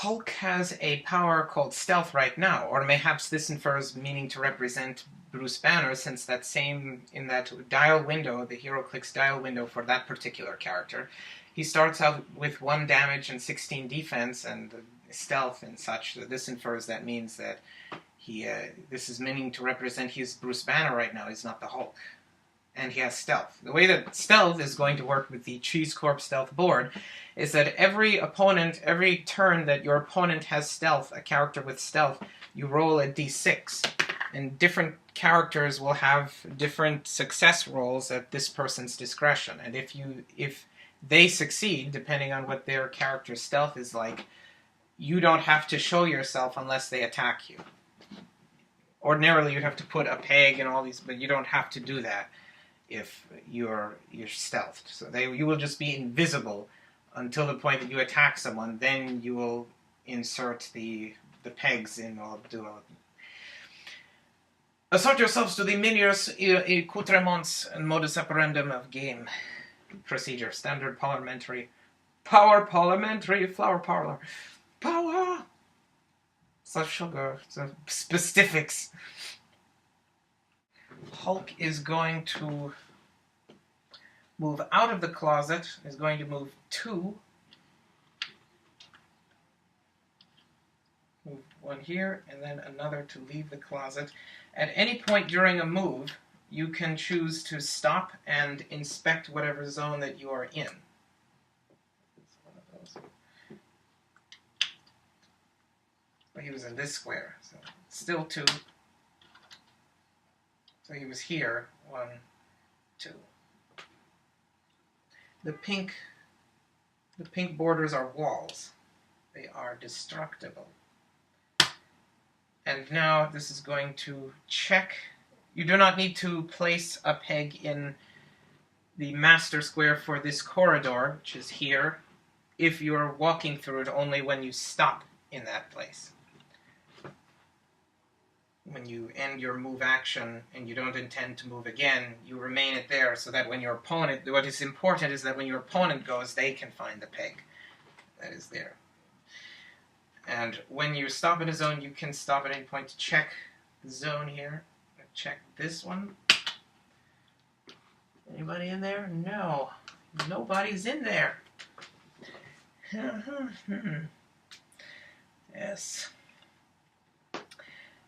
Hulk has a power called stealth right now, or mayhaps this infers meaning to represent Bruce Banner, since that same, in that dial window, the hero clicks dial window for that particular character, he starts out with 1 damage and 16 defense and stealth and such. So this infers that means that this is meaning to represent he's Bruce Banner right now, he's not the Hulk. And he has stealth. The way that stealth is going to work with the Cheese Corp stealth board is that every turn that your opponent has stealth, a character with stealth, you roll a d6. And different characters will have different success rolls at this person's discretion. And if they succeed, depending on what their character's stealth is like, you don't have to show yourself unless they attack you. Ordinarily, you'd have to put a peg and all these, but you don't have to do that if you're stealthed. So you will just be invisible until the point that you attack someone. Then you will insert the pegs in or do all. Assert yourselves to the menius accoutrements and modus operandum of game procedure. Standard parliamentary. Power parliamentary. Flower parlor. Power. Such sugar. Specifics. Hulk is going to move out of the closet, is going to move 2. Move 1 here, and then another to leave the closet. At any point during a move, you can choose to stop and inspect whatever zone that you are in. It's one of those. But he was in this square, so still 2. So he was here, 1, 2. The pink borders are walls. They are destructible. And now this is going to check. You do not need to place a peg in the master square for this corridor, which is here, if you're walking through it only when you stop in that place. When you end your move action and you don't intend to move again, you remain it there so that when your opponent, what is important is that when your opponent goes, they can find the peg that is there. And when you stop in a zone, you can stop at any point to check the zone here. Check this one. Anybody in there? No. Nobody's in there. Yes.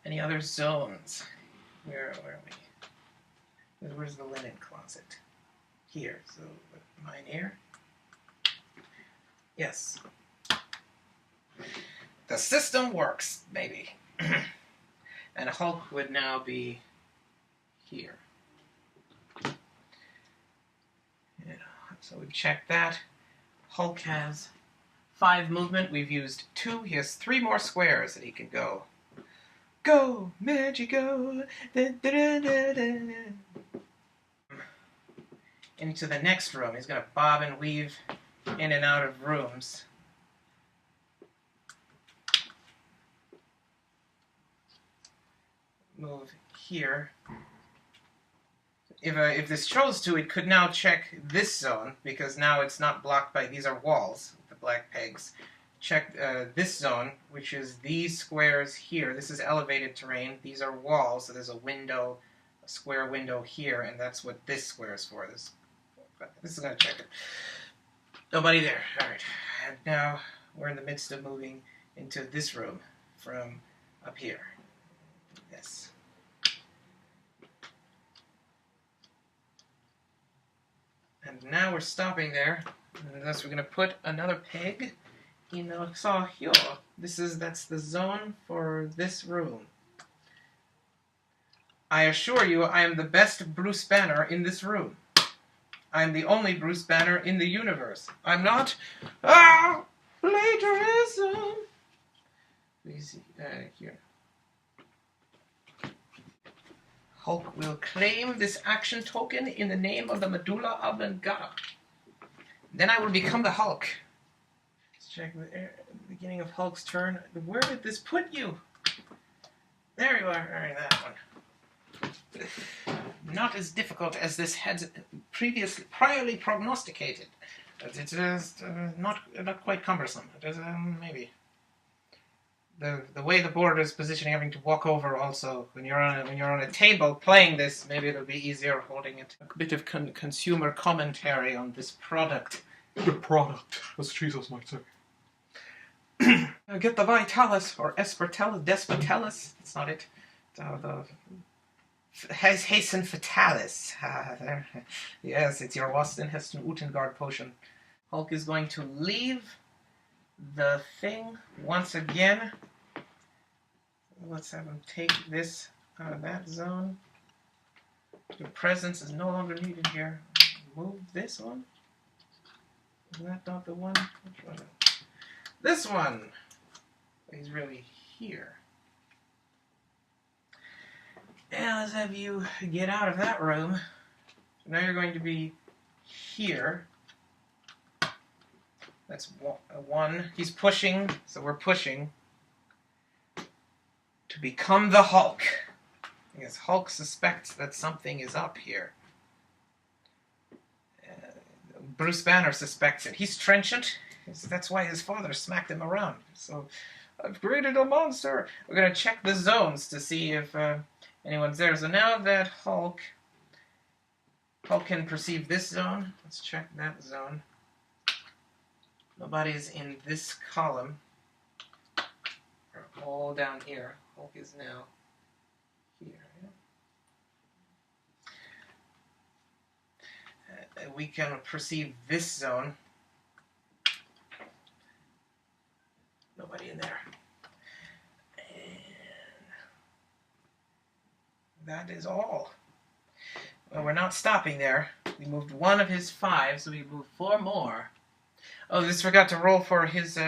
Any other zones? Where are we? Where's the linen closet? Here. So, mine here? Yes. The system works, maybe. And Hulk would now be here. Yeah, so we've checked that. Hulk has 5 movement. We've used 2. He has 3 more squares that he can go. Go, magic, go. Da, da, da, da, da. Into the next room. He's going to bob and weave in and out of rooms. Move here. If this chose to, it could now check this zone, because now it's not blocked by, these are walls, the black pegs. Check this zone, which is these squares here. This is elevated terrain. These are walls, so there's a window, a square window here, and that's what this square is for. This is going to check it. Nobody there. All right. And now we're in the midst of moving into this room from up here. Yes. And now we're stopping there. And thus we're going to put another peg in the saw here. That's the zone for this room. I assure you, I am the best Bruce Banner in this room. I am the only Bruce Banner in the universe. I'm not. Plagiarism. Please, here. Hulk will claim this action token in the name of the medulla oblongata. Then I will become the Hulk. Let's check the beginning of Hulk's turn. Where did this put you? There you are. All right, that one. Not as difficult as this had priorly prognosticated. But it is not quite cumbersome. It is, maybe. the way the board is positioning, having to walk over also when you're on a table playing this, maybe it'll be easier holding it. A bit of consumer commentary on this product. The product, as Jesus might say. Get the Vitalis or Espertellus, Despotellus. That's not it. The Hasten Fatalis. There. Yes, it's your Waston Heston Utengard potion. Hulk is going to leave the thing once again. Let's have him take this out of that zone. Your presence is no longer needed here. Move this one. Is that not the one? Which one? This one! He's really here. And let's have you get out of that room. So now you're going to be here. That's one. He's pushing, so we're pushing to become the Hulk. Because Hulk suspects that something is up here. Bruce Banner suspects it. He's trenchant. That's why his father smacked him around. So, I've created a monster. We're going to check the zones to see if anyone's there. So now that Hulk can perceive this zone. Let's check that zone. Nobody's in this column. We're all down here. Hulk is now here. We can perceive this zone. Nobody in there. And that is all. Well, we're not stopping there. We moved one of his 5, so we moved 4 more. Oh, this forgot to roll for his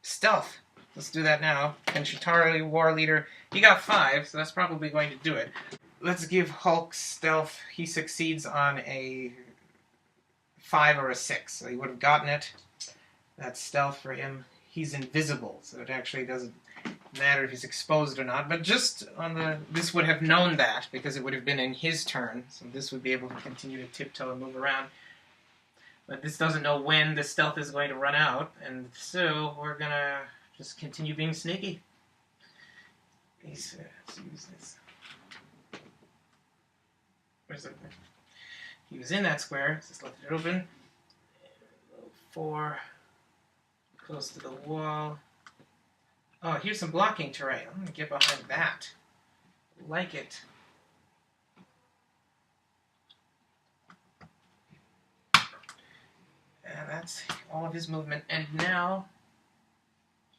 stealth. Let's do that now. And Chitauri, War Leader, he got 5, so that's probably going to do it. Let's give Hulk stealth. He succeeds on a 5 or a 6, so he would have gotten it. That's stealth for him. He's invisible, so it actually doesn't matter if he's exposed or not. But just on this would have known that, because it would have been in his turn. So this would be able to continue to tiptoe and move around. But this doesn't know when the stealth is going to run out, and so we're going to just continue being sneaky. Let's use this. Where's it? He was in that square, just left it open. 4, close to the wall. Oh, here's some blocking terrain. I'm going to get behind that. Like it. And that's all of his movement. And now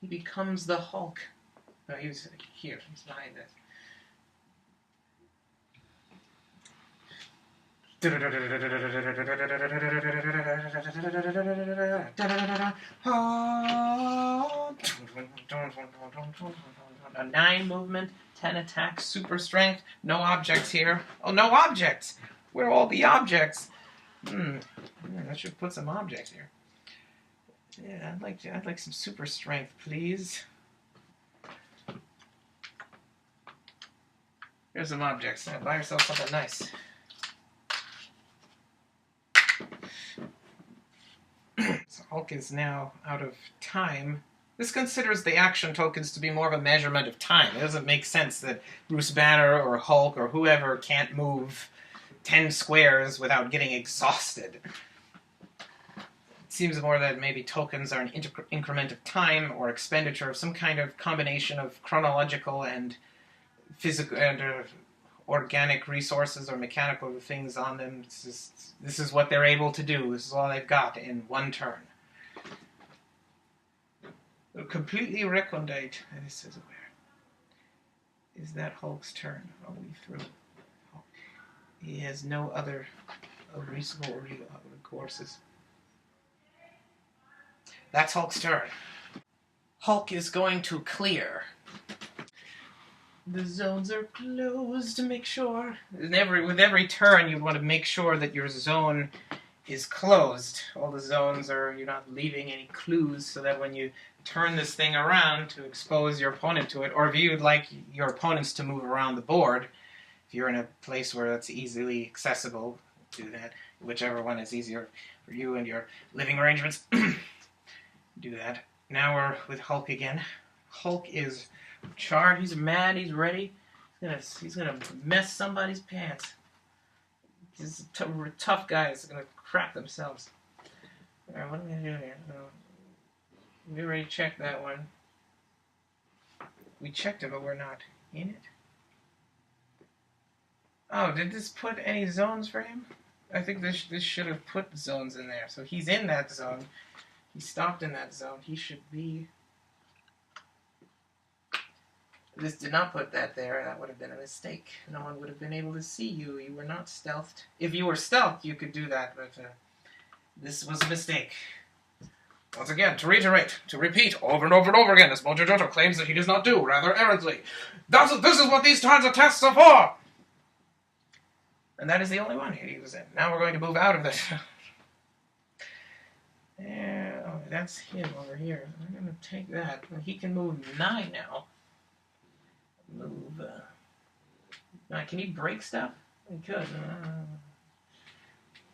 he becomes the Hulk. No, he was here. He's behind this. A 9 movement, 10 attack, super strength, no objects here. Oh, no objects! Where are all the objects? I should put some objects here. Yeah, I'd like some super strength, please. Here's some objects. Now, buy yourself something nice. So Hulk is now out of time. This considers the action tokens to be more of a measurement of time. It doesn't make sense that Bruce Banner or Hulk or whoever can't move 10 squares without getting exhausted. It seems more that maybe tokens are an increment of time or expenditure of some kind of combination of chronological and physical and organic resources or mechanical things on them. This is what they're able to do. This is all they've got in one turn. They're completely recondite. And this is where is that Hulk's turn? Are we through? Hulk. He has no other recourses. That's Hulk's turn. Hulk is going to clear. The zones are closed to make sure. With every turn, you want to make sure that your zone is closed. All the zones are, you're not leaving any clues, so that when you turn this thing around to expose your opponent to it, or if you'd like your opponents to move around the board, if you're in a place where that's easily accessible, do that. Whichever one is easier for you and your living arrangements, do that. Now we're with Hulk again. Hulk is charged. He's mad. He's ready. He's gonna mess somebody's pants. These tough guys are gonna crap themselves. Alright, what am I gonna do here? We already checked that one. We checked it, but we're not in it. Oh, did this put any zones for him? I think this should have put zones in there. So he's in that zone. He stopped in that zone. He should be... This did not put that there. That would have been a mistake. No one would have been able to see you. You were not stealthed. If you were stealthed, you could do that, but this was a mistake. Once again, to reiterate, to repeat over and over and over again, as Mojojojo claims that he does not do, rather errantly. This is what these kinds of tests are for! And that is the only one he was in. Now we're going to move out of this. Yeah, oh, that's him over here. I'm going to take that. He can move 9 now. Move. Now, can he break stuff? He could.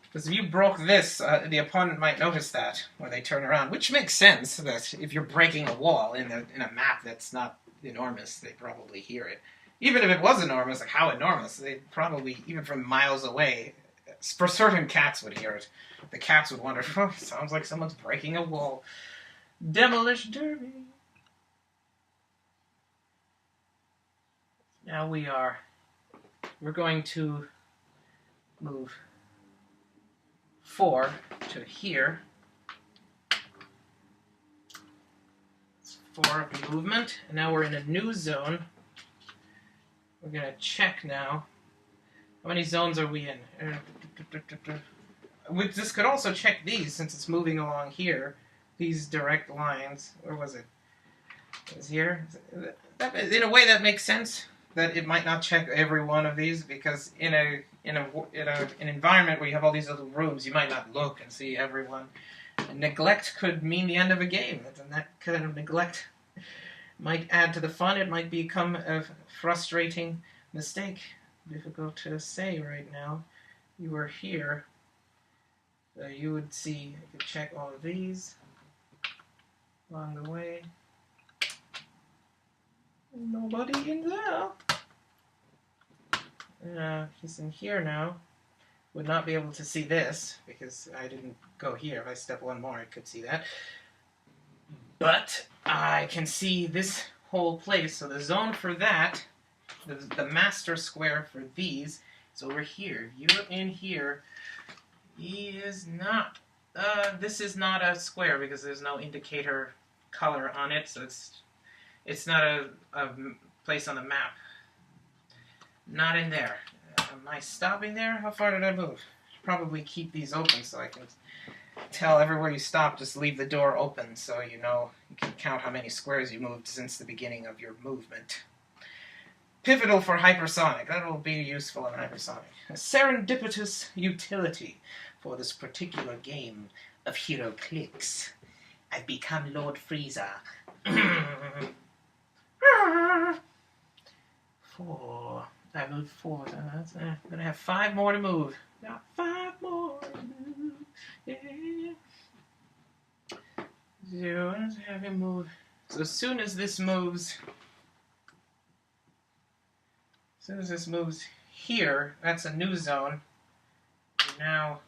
Because if you broke this, the opponent might notice that when they turn around, which makes sense. That if you're breaking a wall in a map that's not enormous, they probably hear it. Even if it was enormous, like how enormous, they'd probably, even from miles away, for certain cats would hear it. The cats would wonder, oh, sounds like someone's breaking a wall. Demolition Derby. Now we're going to move 4 to here. It's 4 movement, and now we're in a new zone. We're going to check now. How many zones are we in? This could also check these, since it's moving along here. These direct lines. Where was it? It was here. In a way, that makes sense. That it might not check every one of these, because in an environment where you have all these little rooms, you might not look and see everyone. And neglect could mean the end of a game, and that kind of neglect might add to the fun. It might become a frustrating mistake. Difficult to say right now. You were here, so you would see. You could check all of these along the way. Nobody in there. He's in here now. Would not be able to see this because I didn't go here. If I step one more, I could see that. But I can see this whole place. So the zone for that, the master square for these, is over here. If you're in here, he is not. This is not a square because there's no indicator color on it. So it's not a place on the map. Not in there. Am I stopping there? How far did I move? Probably keep these open so I can tell everywhere you stop, just leave the door open so you know you can count how many squares you moved since the beginning of your movement. Pivotal for hypersonic. That will be useful in hypersonic. A serendipitous utility for this particular game of hero clicks. I've become Lord Frieza. 4. I moved 4. So I'm going to have 5 more to move. Got 5 more to move. Yeah. 0. Let's have him move. So as soon as this moves here, that's a new zone. You're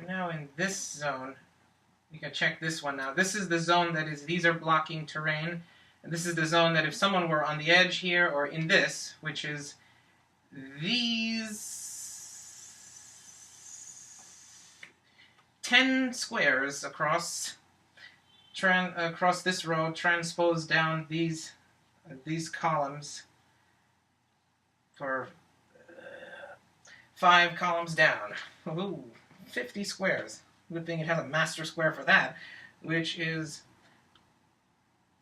now in this zone. You can check this one now. This is the zone that is, these are blocking terrain. And this is the zone that if someone were on the edge here, or in this, which is these 10 squares across this road, transposed down these columns for 5 columns down. Ooh, 50 squares. Good thing it has a master square for that, which is...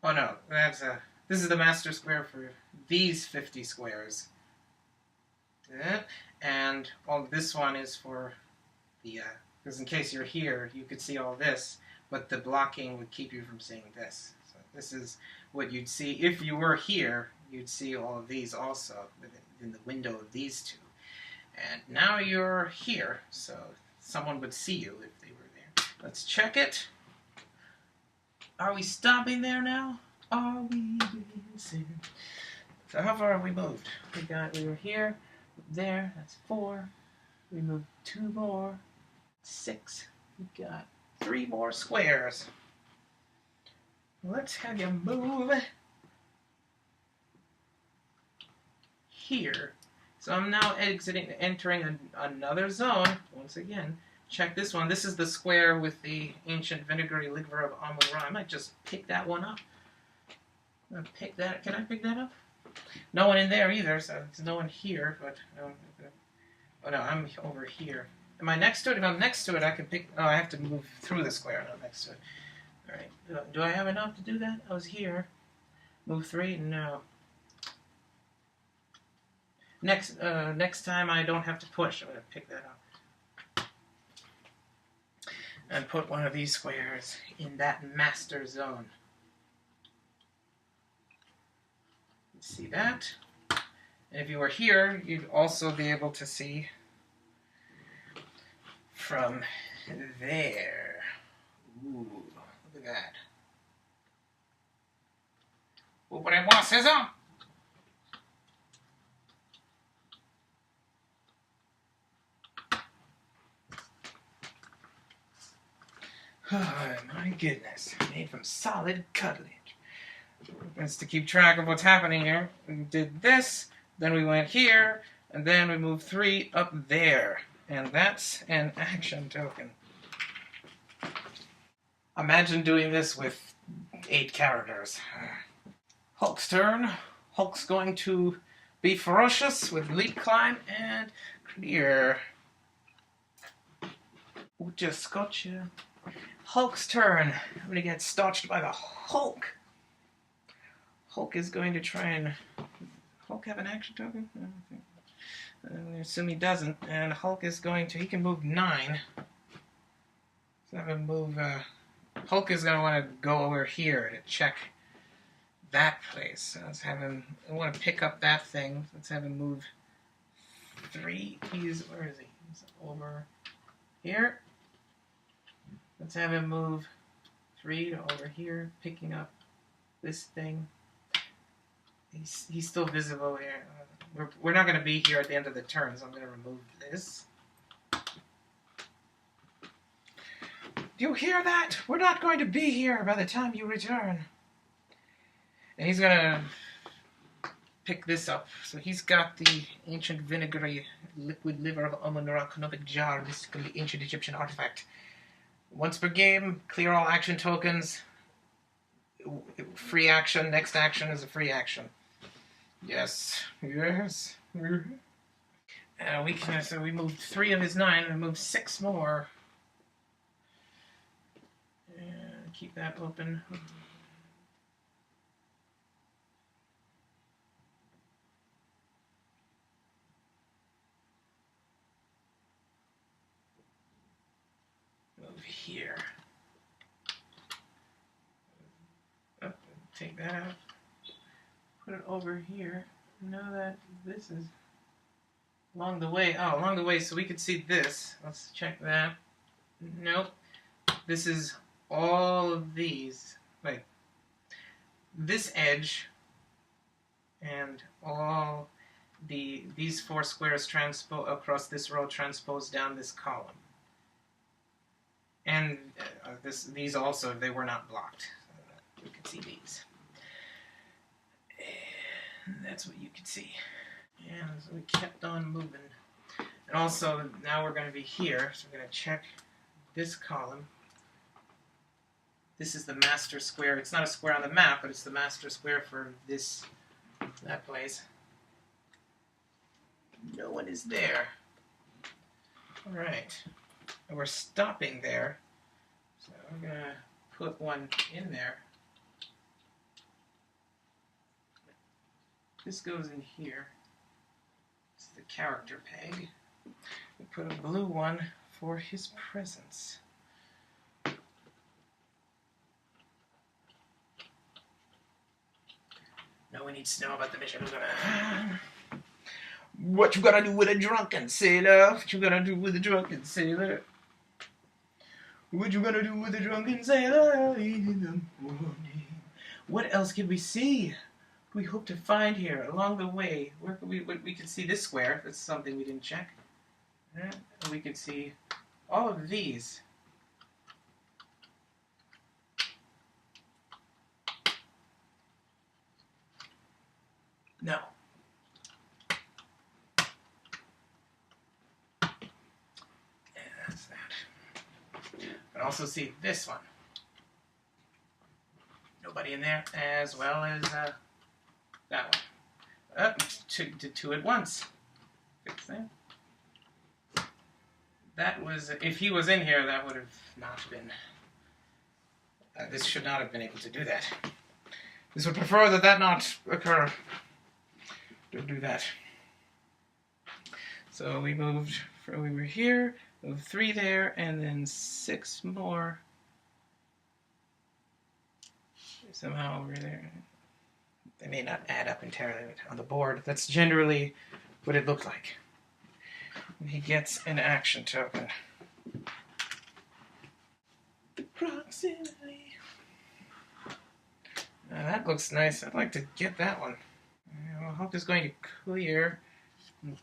Oh no, this is the master square for these 50 squares. And this one is for the, because in case you're here, you could see all this, but the blocking would keep you from seeing this. So this is what you'd see. If you were here, you'd see all of these also in the window of these two. And now you're here, so someone would see you if they were there. Let's check it. Are we stopping there now? Are we dancing? So how far have we moved? We were here, there, that's 4. We moved 2 more, 6. We got 3 more squares. Let's have you move here. So I'm now entering another zone. Once again, check this one. This is the square with the ancient vinegary liquor of Amun-Ra. I might just pick that one up. I'm gonna pick that. Can I pick that up? No one in there either, so there's no one here. But oh no, I'm over here. Am I next to it? If I'm next to it, I can pick. Oh, I have to move through the square, not next to it. All right. Do I have enough to do that? I was here. Move 3? No. Next time I don't have to push. I'm going to pick that up. And put one of these squares in that master zone. See that? And if you were here, you'd also be able to see from there. Ooh, look at that. Ouvrez-moi César! Oh, my goodness. Made from solid cartilage. That's to keep track of what's happening here. We did this, then we went here, and then we moved 3 up there. And that's an action token. Imagine doing this with 8 characters. Hulk's turn. Hulk's going to be ferocious with leap, climb, and clear. Ooh, just gotcha. Hulk's turn. I'm going to get stotched by the Hulk. Hulk is going to try and... Hulk have an action token? I don't think. I assume he doesn't. And Hulk is going to... He can move 9. So I'm going to move... Hulk is going to want to go over here to check that place. So let's have him... I want to pick up that thing. Let's have him move 3. Where is he? He's over here. Let's have him move 3 to over here, picking up this thing. He's still visible here. We're not going to be here at the end of the turn, so I'm going to remove this. Do you hear that? We're not going to be here by the time you return. And he's going to pick this up. So he's got the ancient vinegary liquid liver of Amun-Ra canopic jar, mystically ancient Egyptian artifact. Once per game, clear all action tokens. Free action. Next action is a free action. Yes. Yes. So we moved 3 of his 9 and moved 6 more. And keep that open. Move here. Oh, take that out. Put it over here. Know that this is along the way. Oh, along the way, so we could see this. Let's check that. Nope. This is all of these. Wait. This edge and all these 4 squares across this row transpose down this column. And these also, they were not blocked. You can see these. And that's what you can see. And so we kept on moving. And also, now we're going to be here, so we're going to check this column. This is the master square. It's not a square on the map, but it's the master square for that place. No one is there. Alright. And we're stopping there. So I'm going to put one in there. This goes in here. It's the character peg. We put a blue one for his presence. No one needs to know about the mission. What you gonna do with a drunken sailor? What you gonna do with a drunken sailor? What you gonna do with a drunken sailor early in the morning? What else can we see? We hope to find here along the way. Where can we can see this square. That's something we didn't check. And we can see all of these. No. And that's that. You can also see this one. Nobody in there, as well as that one. Two at once. Fix that. That was, if he was in here, that would have not been, this should not have been able to do that. This would prefer that that not occur. Don't do that. So we moved, we were here, moved 3 there, and then 6 more. Somehow over there. They may not add up entirely on the board. That's generally what it looked like. And he gets an action token. Approximately. Now that looks nice. I'd like to get that one. Well, Hulk is going to clear and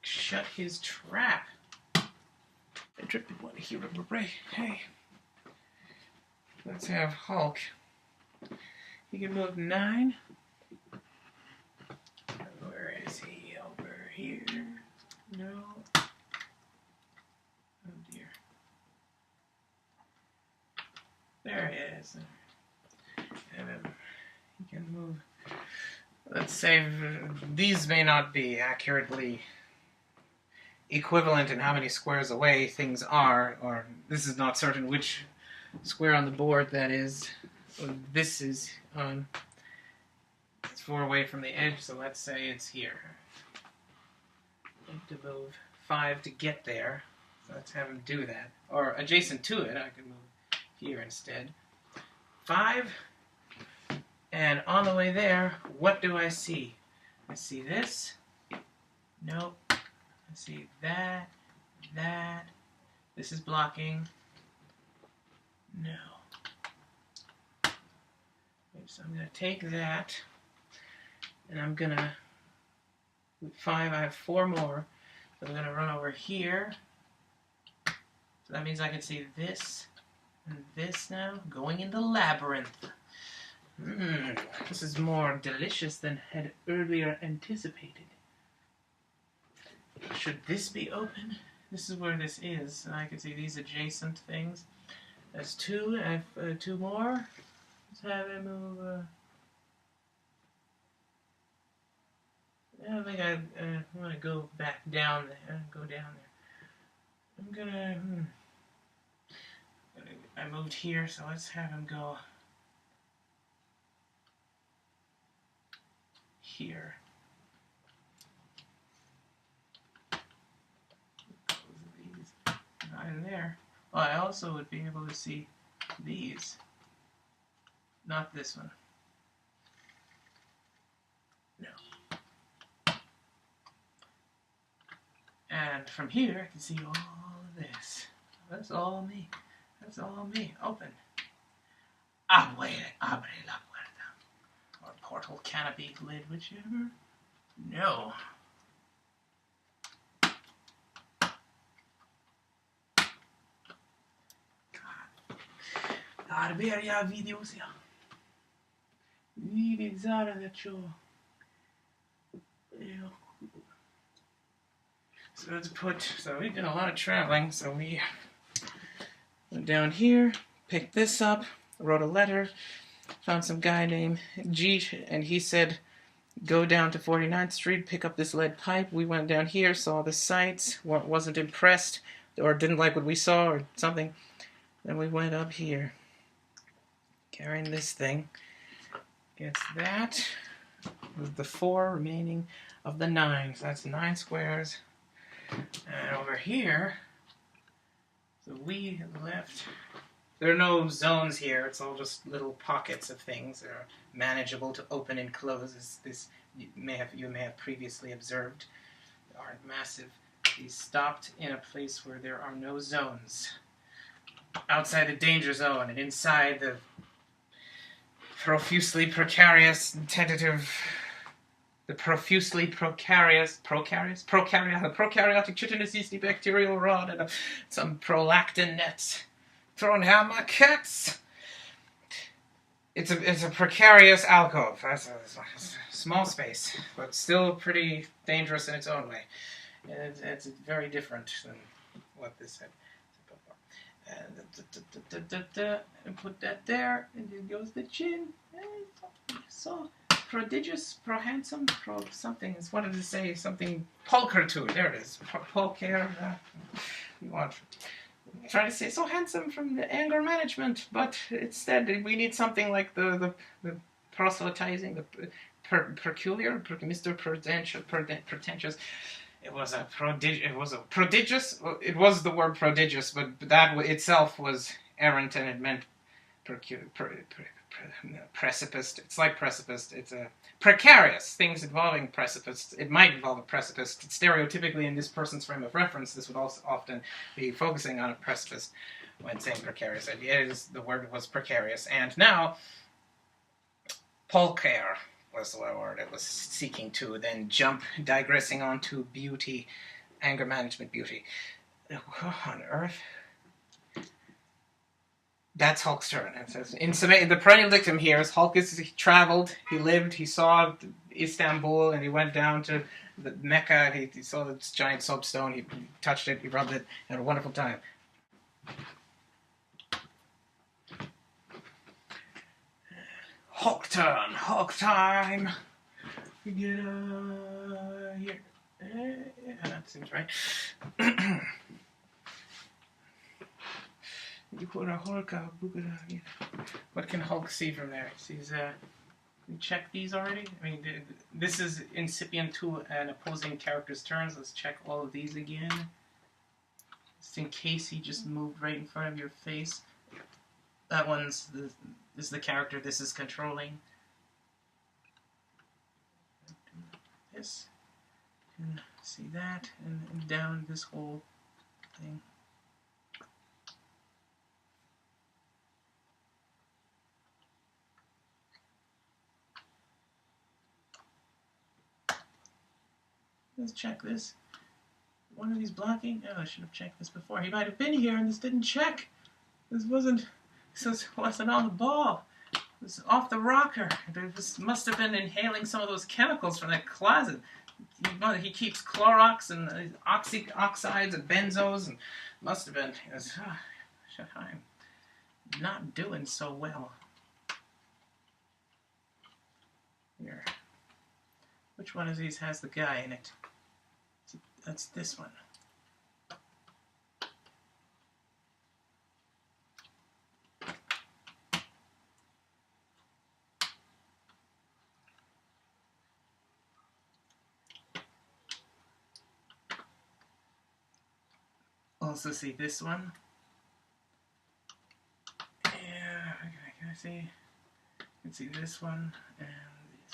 shut his trap. I tripped one hero break. Hey. Let's have Hulk. He can move 9. Where is he? Over here. No. Oh dear. There he is. And he can move. Let's say these may not be accurately equivalent in how many squares away things are, or this is not certain which square on the board that is. This is on. It's 4 away from the edge, so let's say it's here. I have to move 5 to get there. So let's have him do that. Or adjacent to it, I can move here instead. 5. And on the way there, what do I see? I see this. Nope. I see that. That. This is blocking. No. So I'm going to take that. And I'm going to... With 5, I have 4 more. So I'm going to run over here. So that means I can see this and this now. Going in the labyrinth. This is more delicious than had earlier anticipated. Should this be open? This is where this is. And I can see these adjacent things. That's 2. I have 2 more. Let's have him move... I don't think I want to go back down there. Go down there. I'm gonna... I moved here, so let's have him go... here. These. Not in there. Oh, I also would be able to see these. Not this one. No. And from here, I can see all of this. That's all me. That's all me. Open. Abre la puerta. Or portal, canopy, lid, whichever. No. Arberia videos, ja. Wie gesagt, that you. So let's put, so we did a lot of traveling, so we went down here, picked this up, wrote a letter, found some guy named G, and he said, go down to 49th Street, pick up this lead pipe. We went down here, saw the sights, wasn't impressed, or didn't like what we saw, or something. Then we went up here, carrying this thing. Gets that, with the 4 remaining of the 9, so that's 9 squares. And over here, so we left, there are no zones here, it's all just little pockets of things that are manageable to open and close, as this you may have previously observed. They aren't massive. These stopped in a place where there are no zones. outside the danger zone and inside the profusely precarious and tentative, the profusely prokaryotic chitinous bacterial rod and some prolactin nets thrown down my cats. It's a precarious alcove. That's a small space, but still pretty dangerous in its own way. And it's very different than what this said. And put that there, and then goes the chin. So prodigious, pro handsome, pro something. I wanted to say something pulchritude. There it is. Pulcher. You want? Trying to say so handsome from the anger management, but instead we need something like the proselytizing, the peculiar, Mr. Pretentious. It was a prodigious. It was the word prodigious, but that itself was errant, and it meant precipice. It's like precipice. It's a precarious things involving precipice. It might involve a precipice. Stereotypically, in this person's frame of reference, this would also often be focusing on a precipice when saying precarious. The word was precarious, and now pulcher was the word it was seeking to then jump, digressing onto beauty, anger management beauty. What on earth? That's Hulk's turn. It says, the perennial dictum here is Hulk he traveled, he lived, he saw Istanbul, and he went down to the Mecca, he saw this giant soapstone, he touched it, he rubbed it, had a wonderful time. Hulk turn, Hulk time. We get here. Yeah, that seems right. You put a Hulk out. What can Hulk see from there? He sees. We check these already. I mean, this is incipient to an opposing character's turns. Let's check all of these again, just in case he just moved right in front of your face. That one's is the character this is controlling. This, and see that, and down this whole thing. Let's check this. One of these blocking. Oh, I should have checked this before. He might have been here and this didn't check. This wasn't on the ball. It was off the rocker. This must have been inhaling some of those chemicals from that closet. He keeps Clorox and oxides and benzos, and must have been. I'm not doing so well. Here. Which one of these has the guy in it? That's this one. Also see this one. Yeah, can I see? You can see this one and this.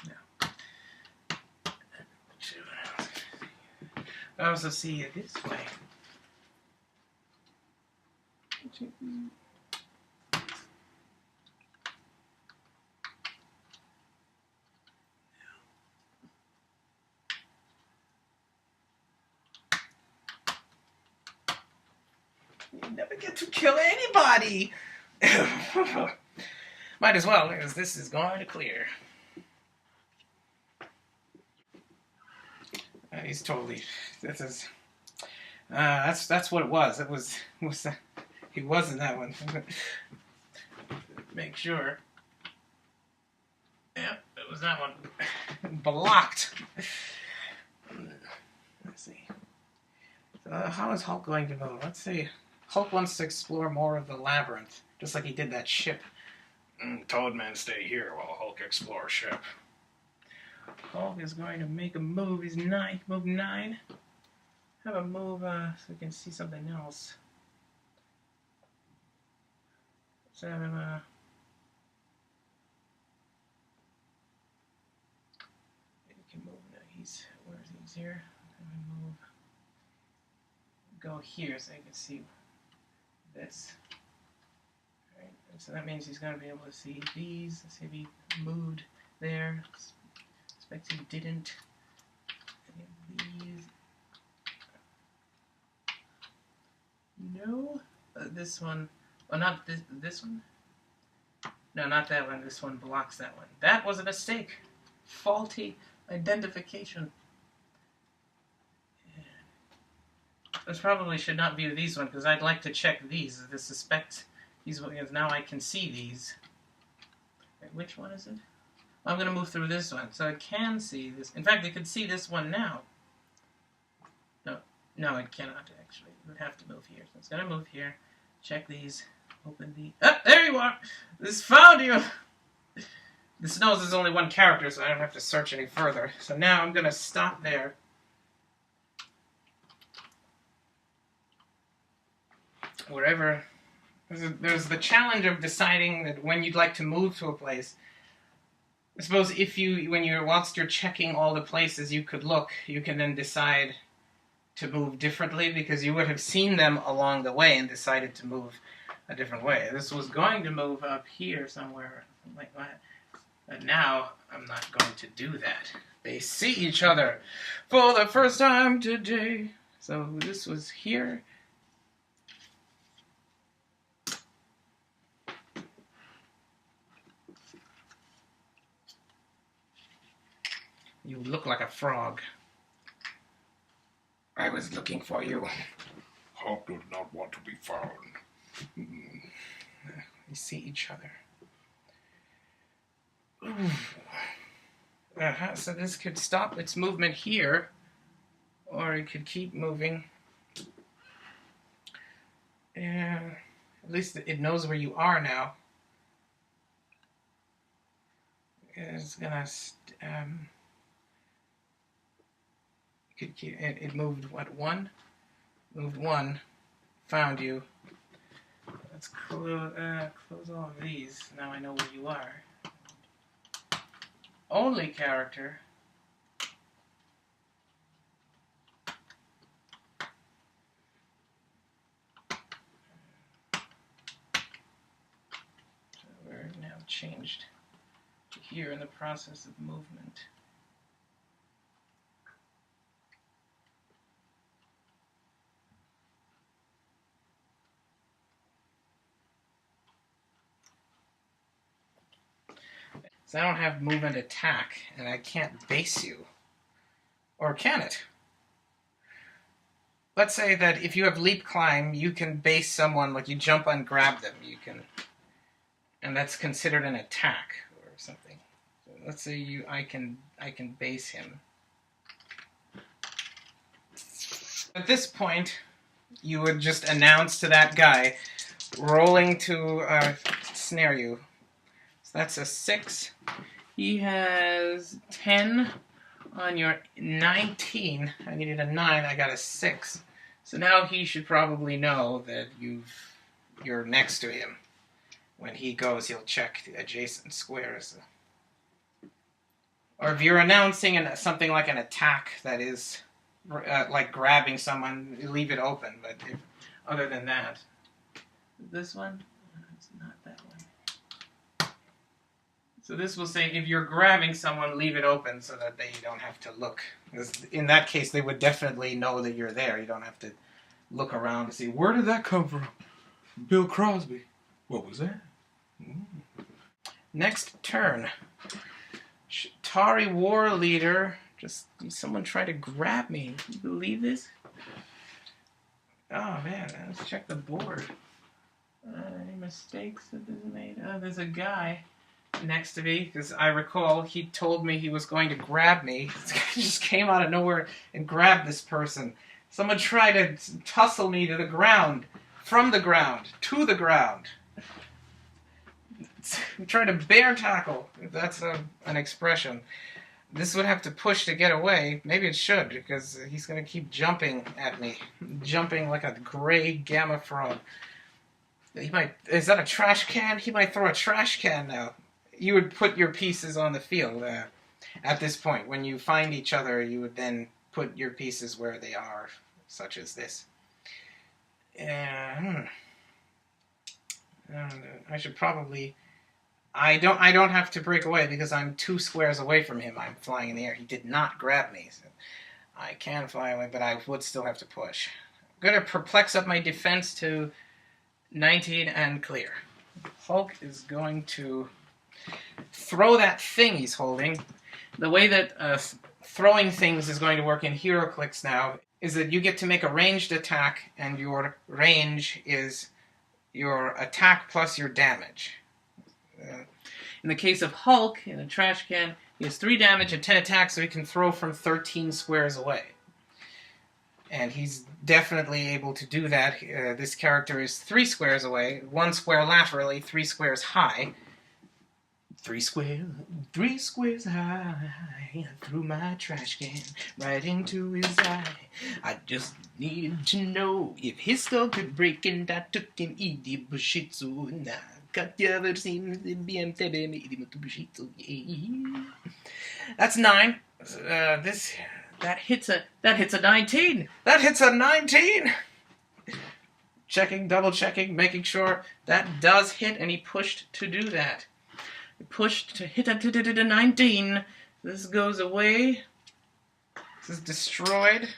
No. I also see it this way. You never get to kill anybody! Might as well, because this is going to clear. He's totally. This is. That's what it was. It was. He wasn't that one. Make sure. Yep, it was that one. Blocked. Let's see. So how is Hulk going to go? Let's see. Hulk wants to explore more of the labyrinth, just like he did that ship. Toadman, stay here while Hulk explores ship. Hulk is going to make a move. He's 9. Move 9. Have a move so we can see something else. Let's have him. He can move now. Where is he? He's here. Have him move. go here so you can see this. Right? So that means he's going to be able to see these. Let's see if he moved there. Expect he didn't. Any of these. No. This one. Oh, not this one. No, not that one. This one blocks that one. That was a mistake. Faulty identification. I probably should not view these ones because I'd like to check these. The suspect these ones. Now I can see these. Wait, which one is it? I'm going to move through this one so I can see this. In fact, I could see this one now. No, it cannot actually. It would have to move here. So it's going to move here. Check these. Open the... Oh, there you are! This found you! This knows there's only one character, so I don't have to search any further. So now I'm going to stop there. Wherever... There's the challenge of deciding that when you'd like to move to a place. I suppose if you, whilst you're checking all the places you could look, you can then decide to move differently because you would have seen them along the way and decided to move a different way. This was going to move up here somewhere, like that. But now, I'm not going to do that. They see each other for the first time today. So this was here. You look like a frog. I was looking for you. Hawk does not want to be found. They see each other. So this could stop its movement here, or it could keep moving. At least it knows where you are now. It's gonna... It moved, what, one? Moved one. Found you. Let's close all of these. Now I know where you are. Only character. So we're now changed to here in the process of movement. So I don't have movement attack, and I can't base you. Or can it? Let's say that if you have leap climb, you can base someone, like you jump and grab them. You can, and that's considered an attack or something. So let's say I can base him. At this point, you would just announce to that guy, rolling to snare you. That's a 6. He has 10 on your 19. I needed a 9. I got a 6. So now he should probably know that you're next to him. When he goes, he'll check the adjacent squares. Or if you're announcing something like an attack that is like grabbing someone, leave it open. But other than that, this one, it's not that one. So this will say, if you're grabbing someone, leave it open so that they don't have to look. Because in that case, they would definitely know that you're there. You don't have to look around to see, where did that come from? Bill Crosby. What was that? Next turn. Shatari War Leader. Just someone tried to grab me. Can you believe this? Oh, man. Let's check the board. Any mistakes that this made? Oh, there's a guy next to me, because I recall he told me he was going to grab me. This guy just came out of nowhere and grabbed this person. Someone tried to tussle me to the ground, from the ground, to the ground. I'm trying to bear tackle, if that's an expression. This would have to push to get away. Maybe it should, because he's going to keep jumping at me. Jumping like a gray gamma frog. Is that a trash can? He might throw a trash can now. You would put your pieces on the field at this point. When you find each other, you would then put your pieces where they are, such as this. Uh, I should probably. I don't have to break away because I'm 2 squares away from him. I'm flying in the air. He did not grab me. So I can fly away, but I would still have to push. I'm going to perplex up my defense to 19 and clear. Hulk is going to throw that thing he's holding. The way that throwing things is going to work in HeroClix now is that you get to make a ranged attack, and your range is your attack plus your damage. In the case of Hulk, in a trash can, he has 3 damage and 10 attacks, so he can throw from 13 squares away. And he's definitely able to do that. This character is 3 squares away, 1 square laterally, 3 squares high. 3 squares high, I threw my trash can right into his eye. I just needed to know if his skull could break, and I took an itty bushitsu, and I got the other scene in BMW. That's 9. That hits a 19. That hits a 19. Checking, double checking, making sure that does hit, and he pushed to do that. Pushed to hit a 19. This goes away. This is destroyed.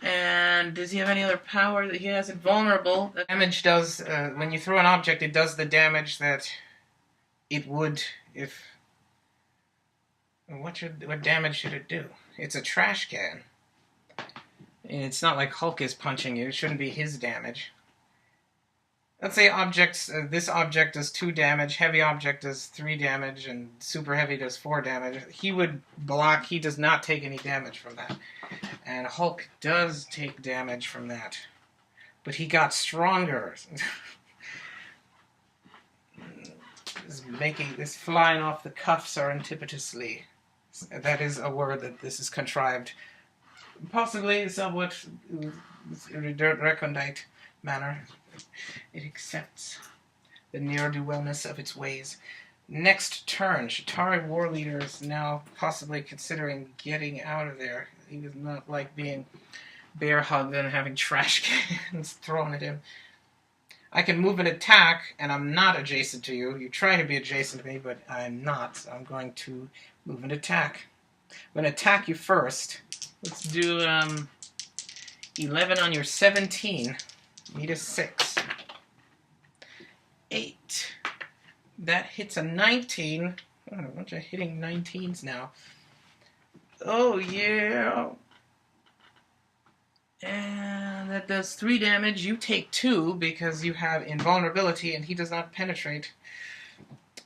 And does he have any other power that he has? Invulnerable. The damage does, when you throw an object, it does the damage that it would if... What damage should it do? It's a trash can. It's not like Hulk is punching you. It shouldn't be his damage. Let's say objects, this object does 2 damage, heavy object does 3 damage, and super heavy does 4 damage. He would block, he does not take any damage from that. And Hulk does take damage from that. But he got stronger. This flying off the cuffs are antipatously. That is a word that this is contrived. Possibly somewhat recondite manner. It accepts the ne'er-do-wellness of its ways. Next turn, Shatari War Leader is now possibly considering getting out of there. He does not like being bear-hugged and having trash cans thrown at him. I can move an attack, and I'm not adjacent to you. You try to be adjacent to me, but I'm not, so I'm going to move an attack. I'm going to attack you first. Let's do 11 on your 17. Need a 6. 8. That hits a 19. Oh, a bunch of hitting 19s now. Oh, yeah. And that does 3 damage. You take 2 because you have invulnerability and he does not penetrate.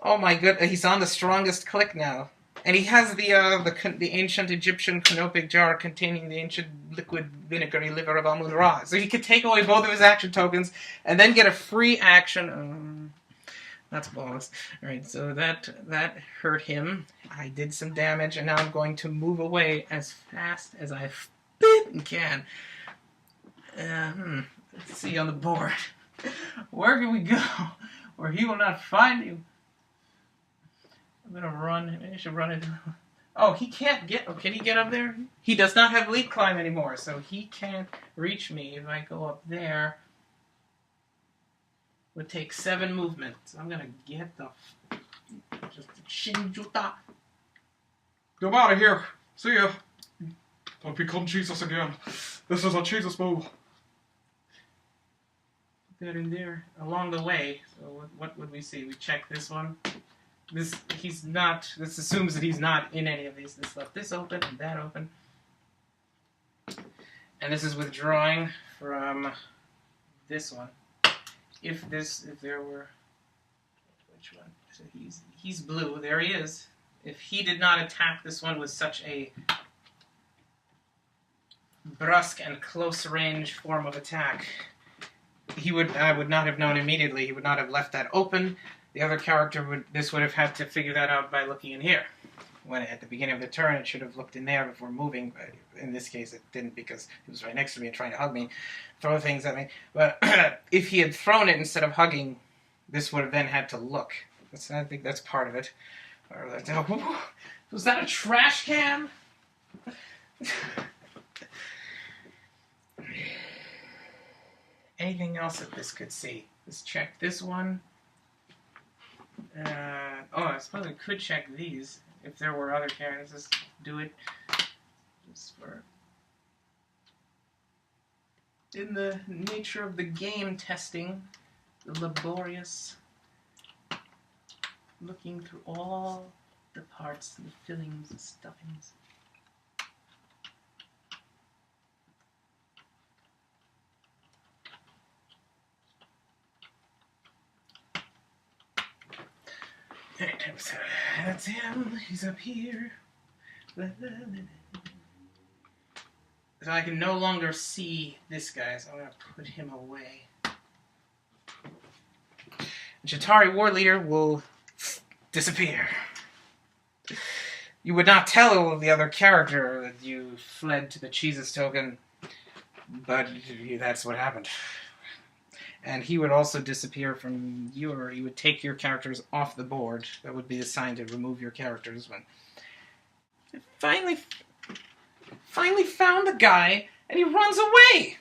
Oh my goodness, he's on the strongest click now. And he has the ancient Egyptian canopic jar containing the ancient liquid vinegary liver of Amun-Ra. So he could take away both of his action tokens and then get a free action. That's balls. Alright, so that hurt him. I did some damage, and now I'm going to move away as fast as I can. Let's see on the board. Where can we go where he will not find you? I'm gonna run. Maybe I should run it. Oh, he can't get... Oh, can he get up there? He does not have leap climb anymore, so he can't reach me. If I go up there, it would take 7 movement. So I'm gonna get the... Just Shinjuta. Get out of here. See ya. Don't become Jesus again. This is a Jesus move. Put that in there. Along the way, so what would we see? We check this one. This assumes that he's not in any of these. This left this open and that open. And this is withdrawing from this one. If there were... Which one? So he's blue. There he is. If he did not attack this one with such a brusque and close range form of attack, I would not have known immediately. He would not have left that open. The other character would have had to figure that out by looking in here. When at the beginning of the turn, it should have looked in there before moving. But in this case, it didn't because he was right next to me and trying to hug me, throw things at me. But if he had thrown it instead of hugging, this would have then had to look. I think that's part of it. Was that a trash can? anything else that this could see? Let's check this one. I suppose we could check these if there were other characters. Let's do it just for in the nature of the game testing, the laborious looking through all the parts and the fillings and stuffings. So that's him. He's up here. So I can no longer see this guy, so I'm going to put him away. Jatari War Leader will disappear. You would not tell the other character that you fled to the Jesus token, but that's what happened. And he would also disappear from you, or you would take your characters off the board. That would be the sign to remove your characters. When finally found the guy, and he runs away.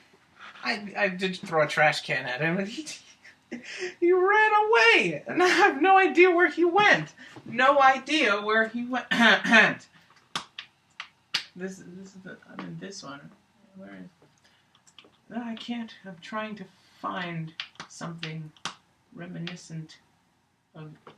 I did throw a trash can at him, and he ran away, and I have no idea where he went. No idea where he went. This is the. I'm in this one. Where is? No, I can't. I'm trying to find something reminiscent of it.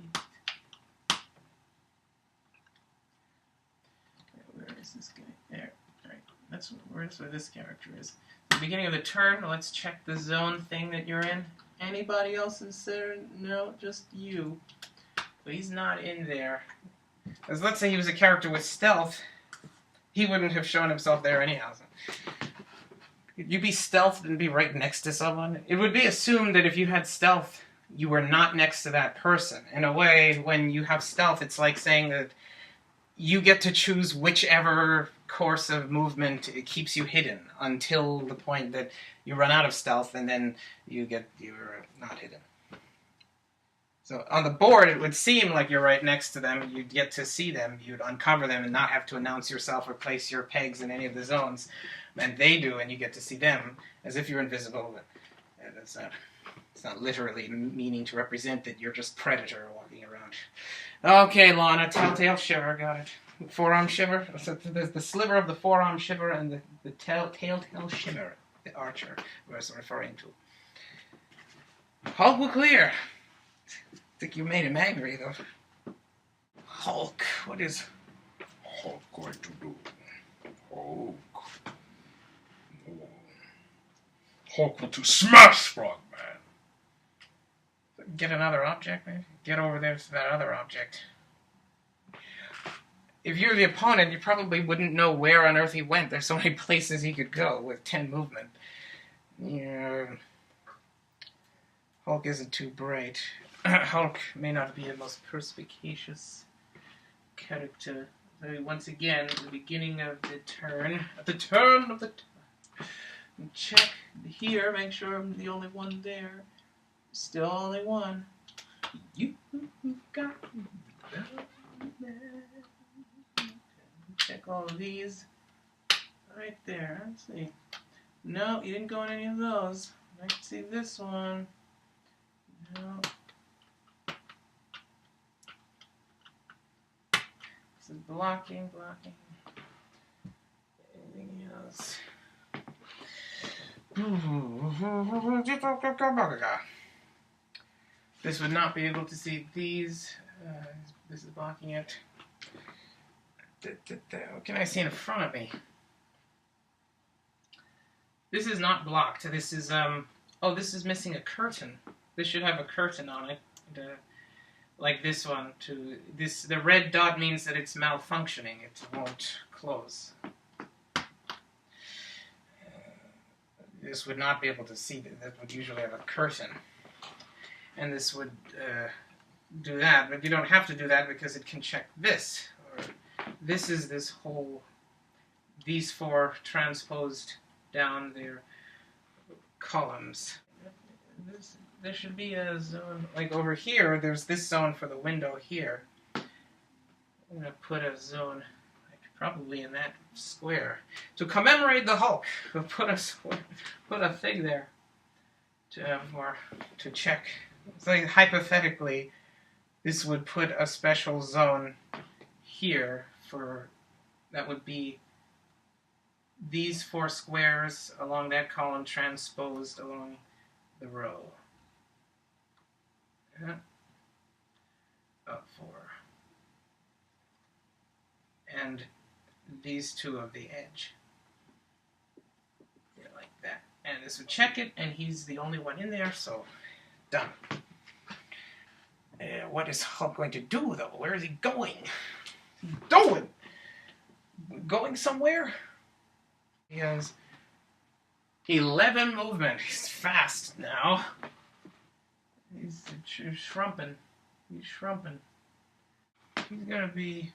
Where is this guy? There. Alright. That's where this character is. The beginning of the turn, let's check the zone thing that you're in. Anybody else is there? No, just you. But he's not in there. Because let's say he was a character with stealth, he wouldn't have shown himself there anyhow. Could you be stealthed and be right next to someone? It would be assumed that if you had stealth, you were not next to that person. In a way, when you have stealth, it's like saying that you get to choose whichever course of movement it keeps you hidden until the point that you run out of stealth, and then you're not hidden. So on the board, it would seem like you're right next to them. You'd get to see them. You'd uncover them and not have to announce yourself or place your pegs in any of the zones. And they do, and you get to see them as if you're invisible. But it's not literally meaning to represent that you're just Predator walking around. Okay, Lana, Telltale Shiver, got it. Forearm Shiver. So there's the sliver of the Forearm Shiver and the Telltale Shimmer, the Archer, was referring to. Hulk will clear. I think you made him angry, though. Hulk, what is Hulk going to do? Hulk. Hulk will to smash Frogman. Get another object, maybe? Get over there to that other object. If you're the opponent, you probably wouldn't know where on earth he went. There's so many places he could go with 10 movement. Yeah. Hulk isn't too bright. Hulk may not be the most perspicacious character. So once again, the beginning of the turn. At the turn of the check here, make sure I'm the only one there. Still only one. You got check all of these. Right there. Let's see. No, you didn't go on any of those. I can see this one. No. This is blocking. Anything else? This would not be able to see these. This is blocking it. What can I see in front of me? This is not blocked. This is this is missing a curtain. This should have a curtain on it, like this one. The red dot means that it's malfunctioning. It won't close. This would not be able to see that. That would usually have a curtain, and this would do that. But you don't have to do that because it can check this. Or this is this whole. These four transposed down their columns. There should be a zone, like over here, there's this zone for the window here. I'm going to put a zone, like probably in that square. To commemorate the Hulk, we'll put a thing there. to check. It's like hypothetically, this would put a special zone here for, that would be these 4 squares along that column transposed along the row. Yeah. Up 4. And these 2 of the edge. Yeah, like that. And this would check it, and he's the only one in there, so done. What is Hulk going to do, though? Where is he going? Going? Going somewhere? He has 11 movement. He's fast now. He's shrumping. He's shrumping. He's going to be...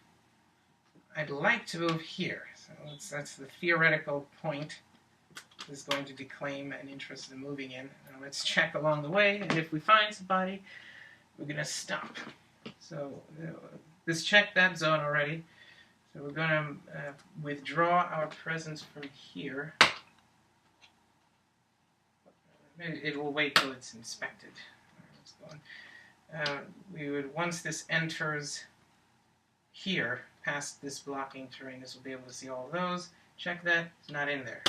I'd like to move here. So that's the theoretical point. Is going to declaim an interest in moving in. Now let's check along the way, and if we find somebody, we're going to stop. So this checked that zone already. So we're going to withdraw our presence from here. It will wait till it's inspected. We would, once this enters here, past this blocking terrain, this will be able to see all of those. Check that, it's not in there.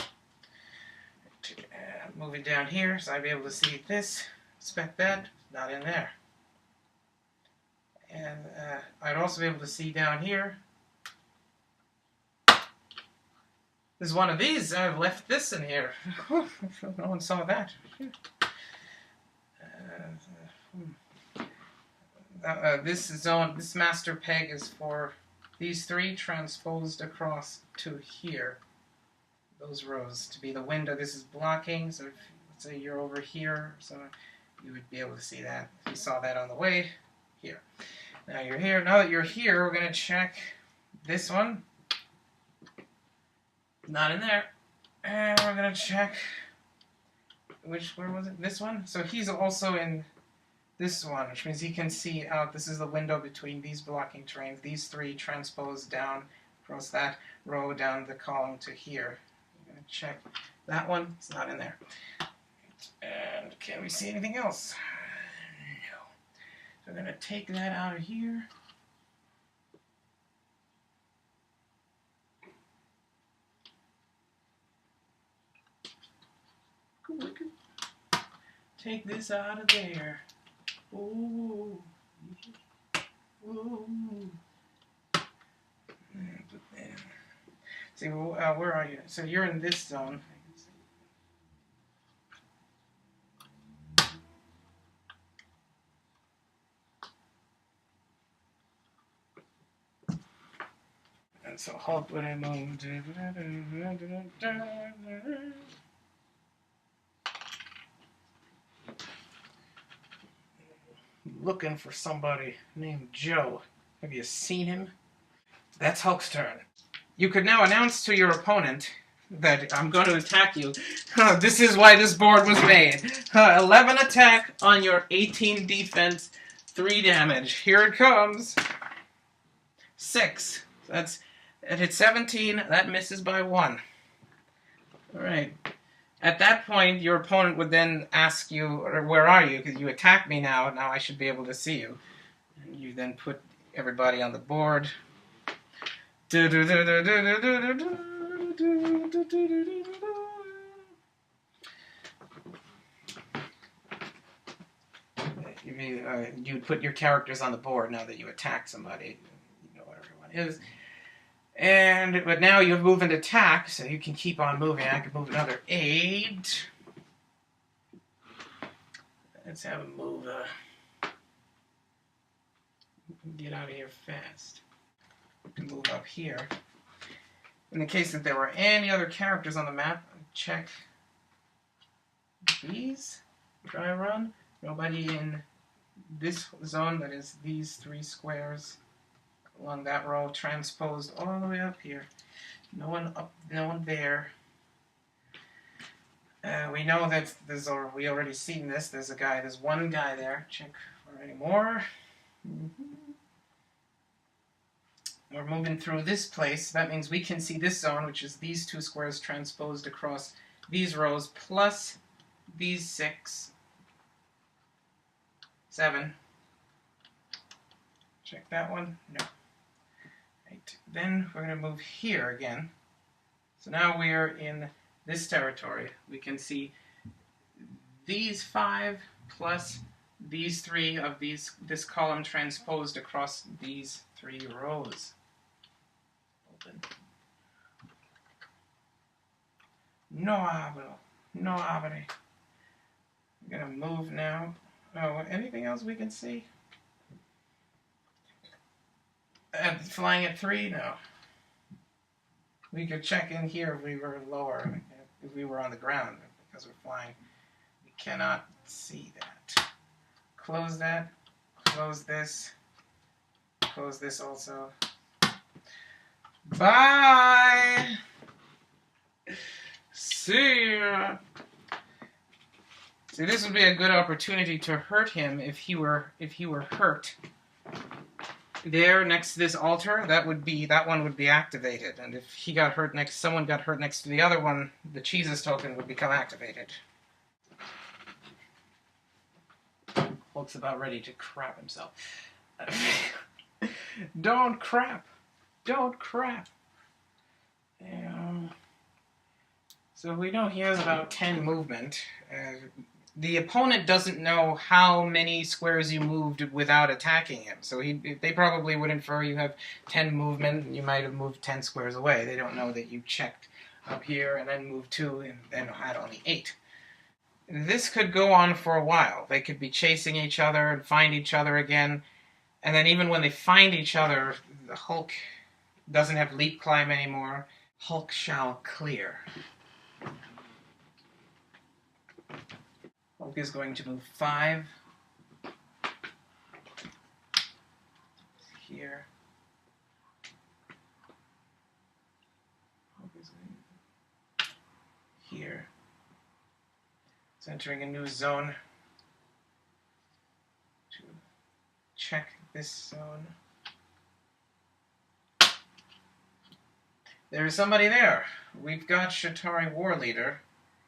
Move it down here, so I'd be able to see this, inspect that, not in there. And I'd also be able to see down here. There's one of these, I've left this in here. No one saw that. This zone, this master peg is for these 3 transposed across to here. Those rows to be the window. This is blocking, so if, let's say you're over here, so you would be able to see that. You saw that on the way here. Now you're here. Now that you're here, we're going to check this one. Not in there. And we're going to check, where was it? This one? So he's also in this one, which means he can see out. This is the window between these blocking terrains. These 3 transposed down across that row, down the column to here. I'm going to check that one. It's not in there. And can we see anything else? No. So we're going to take that out of here. Take this out of there. Ooh. Ooh. See, where are you? So you're in this zone. And so Hulk would I move? Looking for somebody named Joe. Have you seen him? That's Hulk's turn. You could now announce to your opponent that I'm going to attack you. This is why this board was made. 11 attack on your 18 defense, 3 damage. Here it comes. 6. It hits 17. That misses by 1. All right. At that point, your opponent would then ask you, where are you? Because you attacked me now. Now I should be able to see you. And you then put everybody on the board. You'd put your characters on the board now that you attack somebody. You know where everyone is. But now you move and attack, so you can keep on moving. I could move another 8. Let's have him move. Get out of here fast. We can move up here. In the case that there were any other characters on the map, check these. Dry run. Nobody in this zone, that is these 3 squares along that row, transposed all the way up here. No one up, no one there. We know that we already seen this. There's one guy there. Check for any more. We're moving through this place. That means we can see this zone, which is these 2 squares transposed across these rows, plus these 6 7. Check that one. No. Right. Then we're going to move here again. So now we are in this territory. We can see these 5 plus these 3 of this column transposed across these 3 rows. Open. No abro. No abre. I'm going to move now. Oh, anything else we can see? Flying at 3? No. We could check in here if we were lower, if we were on the ground, because we're flying. We cannot see that. Close that. Close this. Close this also. Bye! See ya! See, this would be a good opportunity to hurt him if he were hurt. There, next to this altar, that one would be activated, and if he got hurt someone got hurt next to the other one, the Jesus token would become activated. Hulk's about ready to crap himself. Don't crap! Don't crap! So we know he has about 10 movement. The opponent doesn't know how many squares you moved without attacking him. So they probably would infer you have 10 movement, and you might have moved 10 squares away. They don't know that you checked up here and then moved 2 and then had only 8. This could go on for a while. They could be chasing each other and find each other again. And then even when they find each other, the Hulk doesn't have leap climb anymore. Hulk shall clear. Hulk is going to move 5 here. Hulk is going here. It's entering a new zone to check this zone. There is somebody there. We've got Shatari War Leader,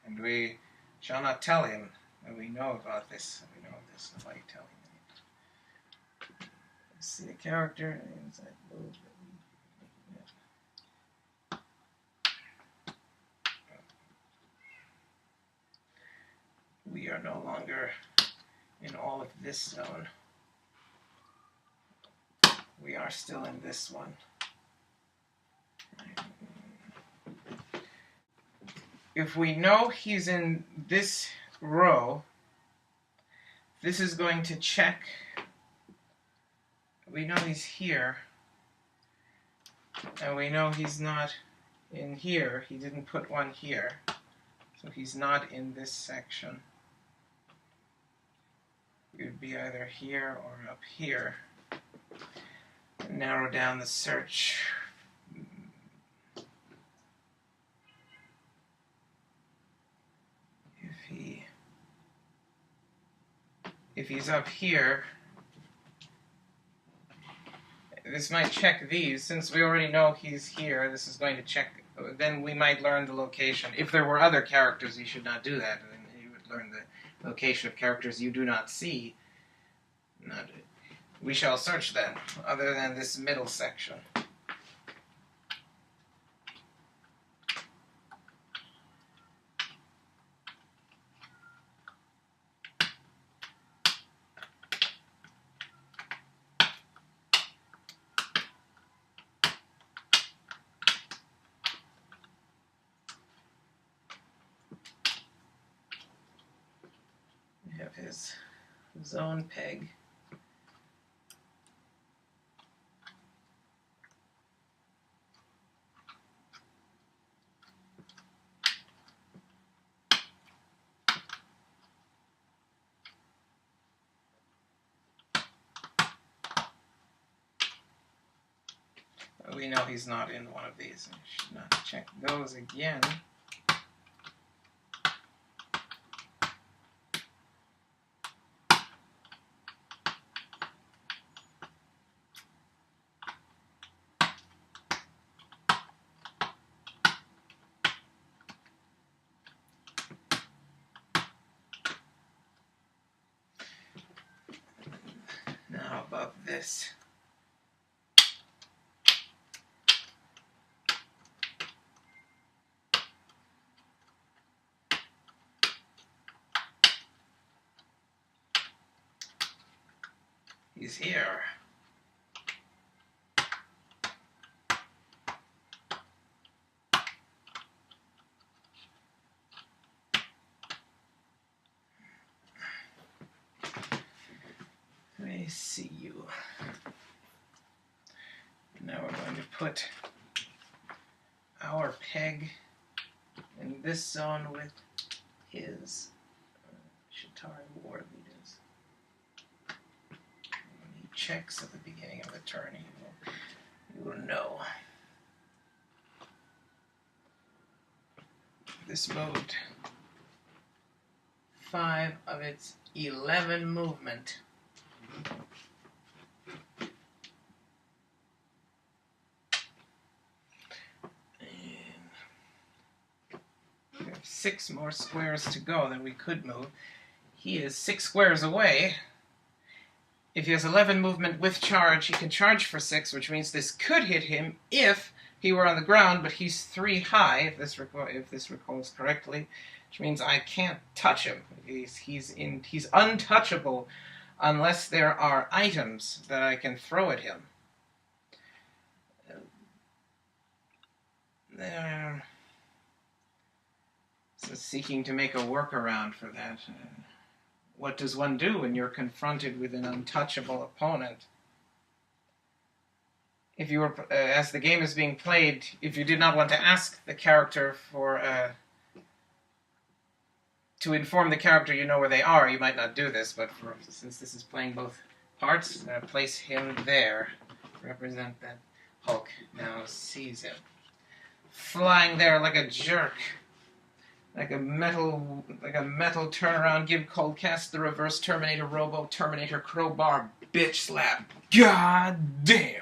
and we shall not tell him. And we know about this. We know this. Nobody telling him. Let's see the character. Inside move. We are no longer in all of this zone. We are still in this one. If we know he's in this row, this is going to check. We know he's here, and we know he's not in here. He didn't put one here, so he's not in this section. He would be either here or up here. Narrow down the search. If he's up here, this might check these. Since we already know he's here, this is going to check. Then we might learn the location. If there were other characters, you should not do that. Then you would learn the location of characters you do not see. We shall search then, other than this middle section. His zone peg. We know he's not in one of these. We should not check those again. above this. He's here. I see you. Now we're going to put our peg in this zone with his Shatari war leaders. When he checks at the beginning of the turn, you will know. This moved 5 of its 11 movement. We have 6 more squares to go that we could move. He is 6 squares away. If he has 11 movement with charge, he can charge for 6, which means this could hit him if he were on the ground, but he's 3 high, if this recalls correctly, which means I can't touch him. He's untouchable unless there are items that I can throw at him. So seeking to make a workaround for that. What does one do when you're confronted with an untouchable opponent? If you were, as the game is being played, if you did not want to ask the character to inform the character you know where they are, you might not do this, but since this is playing both parts, place him there. Represent that Hulk now sees him. Flying there like a jerk. Like a metal turnaround, give cold cast the reverse Terminator Robo, Terminator Crowbar, bitch slap. God damn!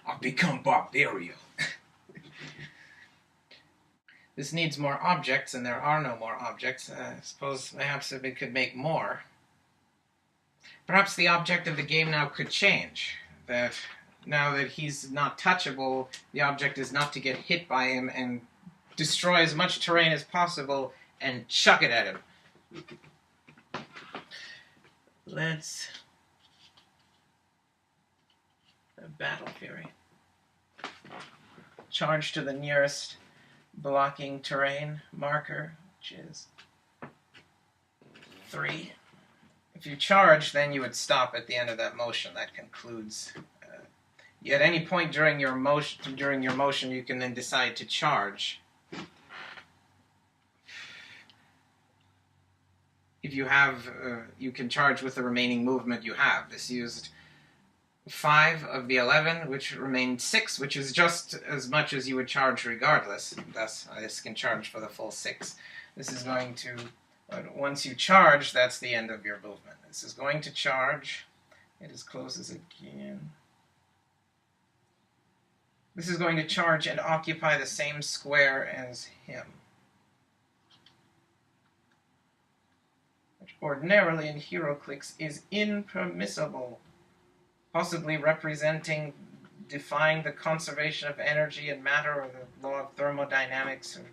I've become Barbario. This needs more objects, and there are no more objects. I suppose perhaps if it could make more. Perhaps the object of the game now could change. That now that he's not touchable, the object is not to get hit by him and destroy as much terrain as possible and chuck it at him. Let's... Battle Fury. Charge to the nearest blocking terrain marker, which is 3. If you charge, then you would stop at the end of that motion. That concludes. At any point during your motion, you can then decide to charge. If you have, you can charge with the remaining movement you have. This used 5 of the 11, which remained 6, which is just as much as you would charge regardless. Thus, this can charge for the full 6. This is going to, once you charge, that's the end of your movement. This is going to charge. It is closes again. This is going to charge and occupy the same square as him. Which ordinarily in HeroClix is impermissible. Possibly representing, defying the conservation of energy and matter or the law of thermodynamics or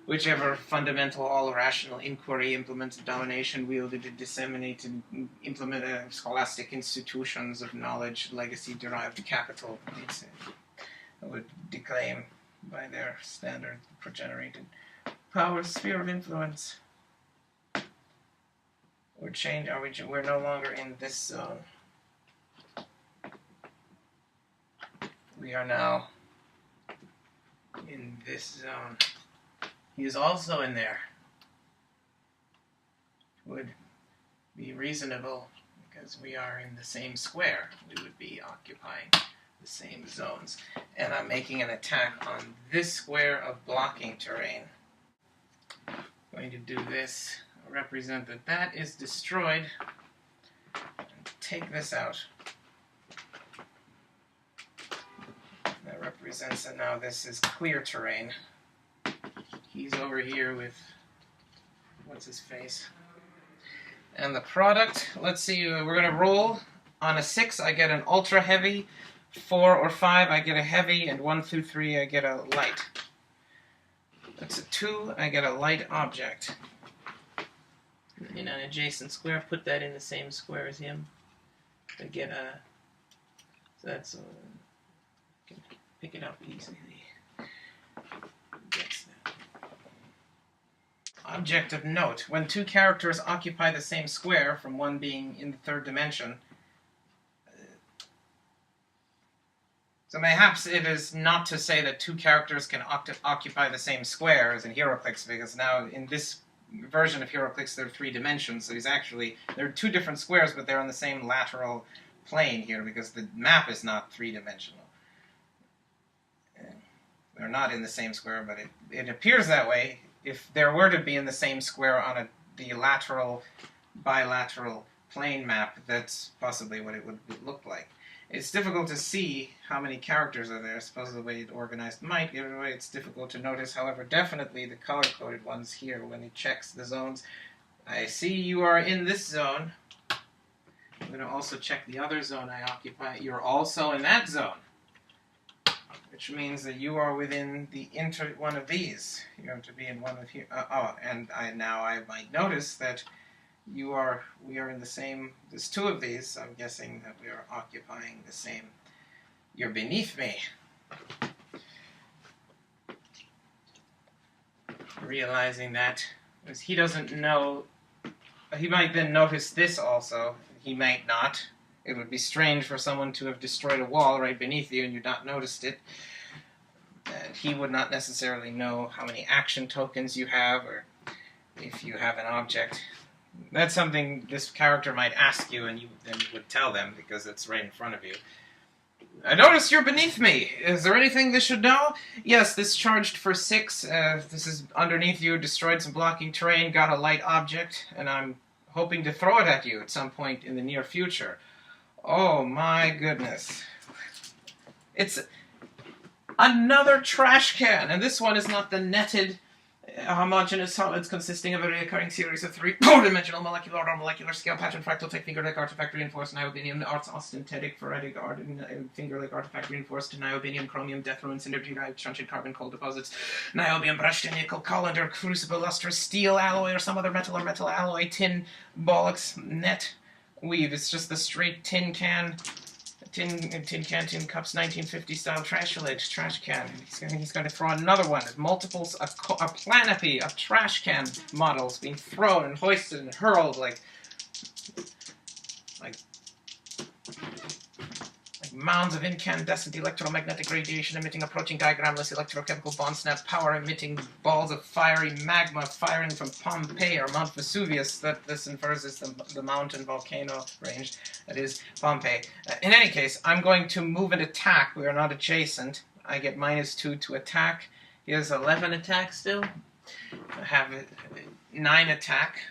whichever fundamental all-rational inquiry implements domination wielded to disseminate and implement scholastic institutions of knowledge, legacy-derived capital. Would declaim by their standard progenerated power sphere of influence. We're no longer in this zone. We are now in this zone. He is also in there. Would be reasonable because we are in the same square. We would be occupying the same zones. And I'm making an attack on this square of blocking terrain. I'm going to do this. Represent that that is destroyed. And take this out. That represents that now this is clear terrain. He's over here with, what's his face? And the product, let's see, we're going to roll On a 6, I get an ultra heavy. 4 or 5, I get a heavy, and 1 through 3, I get a light. That's a 2, I get a light object. In an adjacent square, put that in the same square as him. I get a... So that's... can pick it up easily. Gets that. Object of note. When two characters occupy the same square, from one being in the third dimension, so mayhaps it is not to say that two characters can occupy the same square as in HeroClix, because now in this version of HeroClix there are 3 dimensions, so there are 2 different squares, but they're on the same lateral plane here, because the map is not 3-dimensional. They're not in the same square, but it appears that way. If there were to be in the same square on the lateral, bilateral plane map, that's possibly what it would look like. It's difficult to see how many characters are there. I suppose the way it's organized might give it away. It's difficult to notice. However, definitely the color-coded ones here, when it checks the zones. I see you are in this zone. I'm going to also check the other zone I occupy. You're also in that zone, which means that you are within the one of these. You have to be in one of here. And now I might notice that we are in the same, there's 2 of these, so I'm guessing that we are occupying the same. You're beneath me. Realizing that, because he doesn't know, he might then notice this also, he might not. It would be strange for someone to have destroyed a wall right beneath you and you not noticed it. And he would not necessarily know how many action tokens you have, or if you have an object. That's something this character might ask you, and you then would tell them, because it's right in front of you. I notice you're beneath me. Is there anything they should know? Yes, this charged for 6. This is underneath you, destroyed some blocking terrain, got a light object, and I'm hoping to throw it at you at some point in the near future. Oh my goodness. It's another trash can, and this one is not the netted homogeneous solids consisting of a recurring series of 3 four-dimensional molecular or molecular scale pattern fractal type finger-like artifact reinforced niobium arts austentatic ferritic finger-like artifact reinforced niobium chromium death ruin cinder derived truncheon carbon coal deposits niobium brushed nickel colander crucible lustrous steel alloy or some other metal or metal alloy tin bollocks net weave. It's just the straight tin can. Tin cups, 1950 style trash can. He's going to throw another one. Multiples, a planopy of trash can models being thrown and hoisted and hurled like mounds of incandescent electromagnetic radiation emitting approaching diagramless electrochemical bond snap power emitting balls of fiery magma firing from Pompeii or Mount Vesuvius. That this infers is the mountain volcano range that is Pompeii. In any case, I'm going to move and attack. We are not adjacent. I get -2 to attack. He has 11 attack still. I have 9 attack.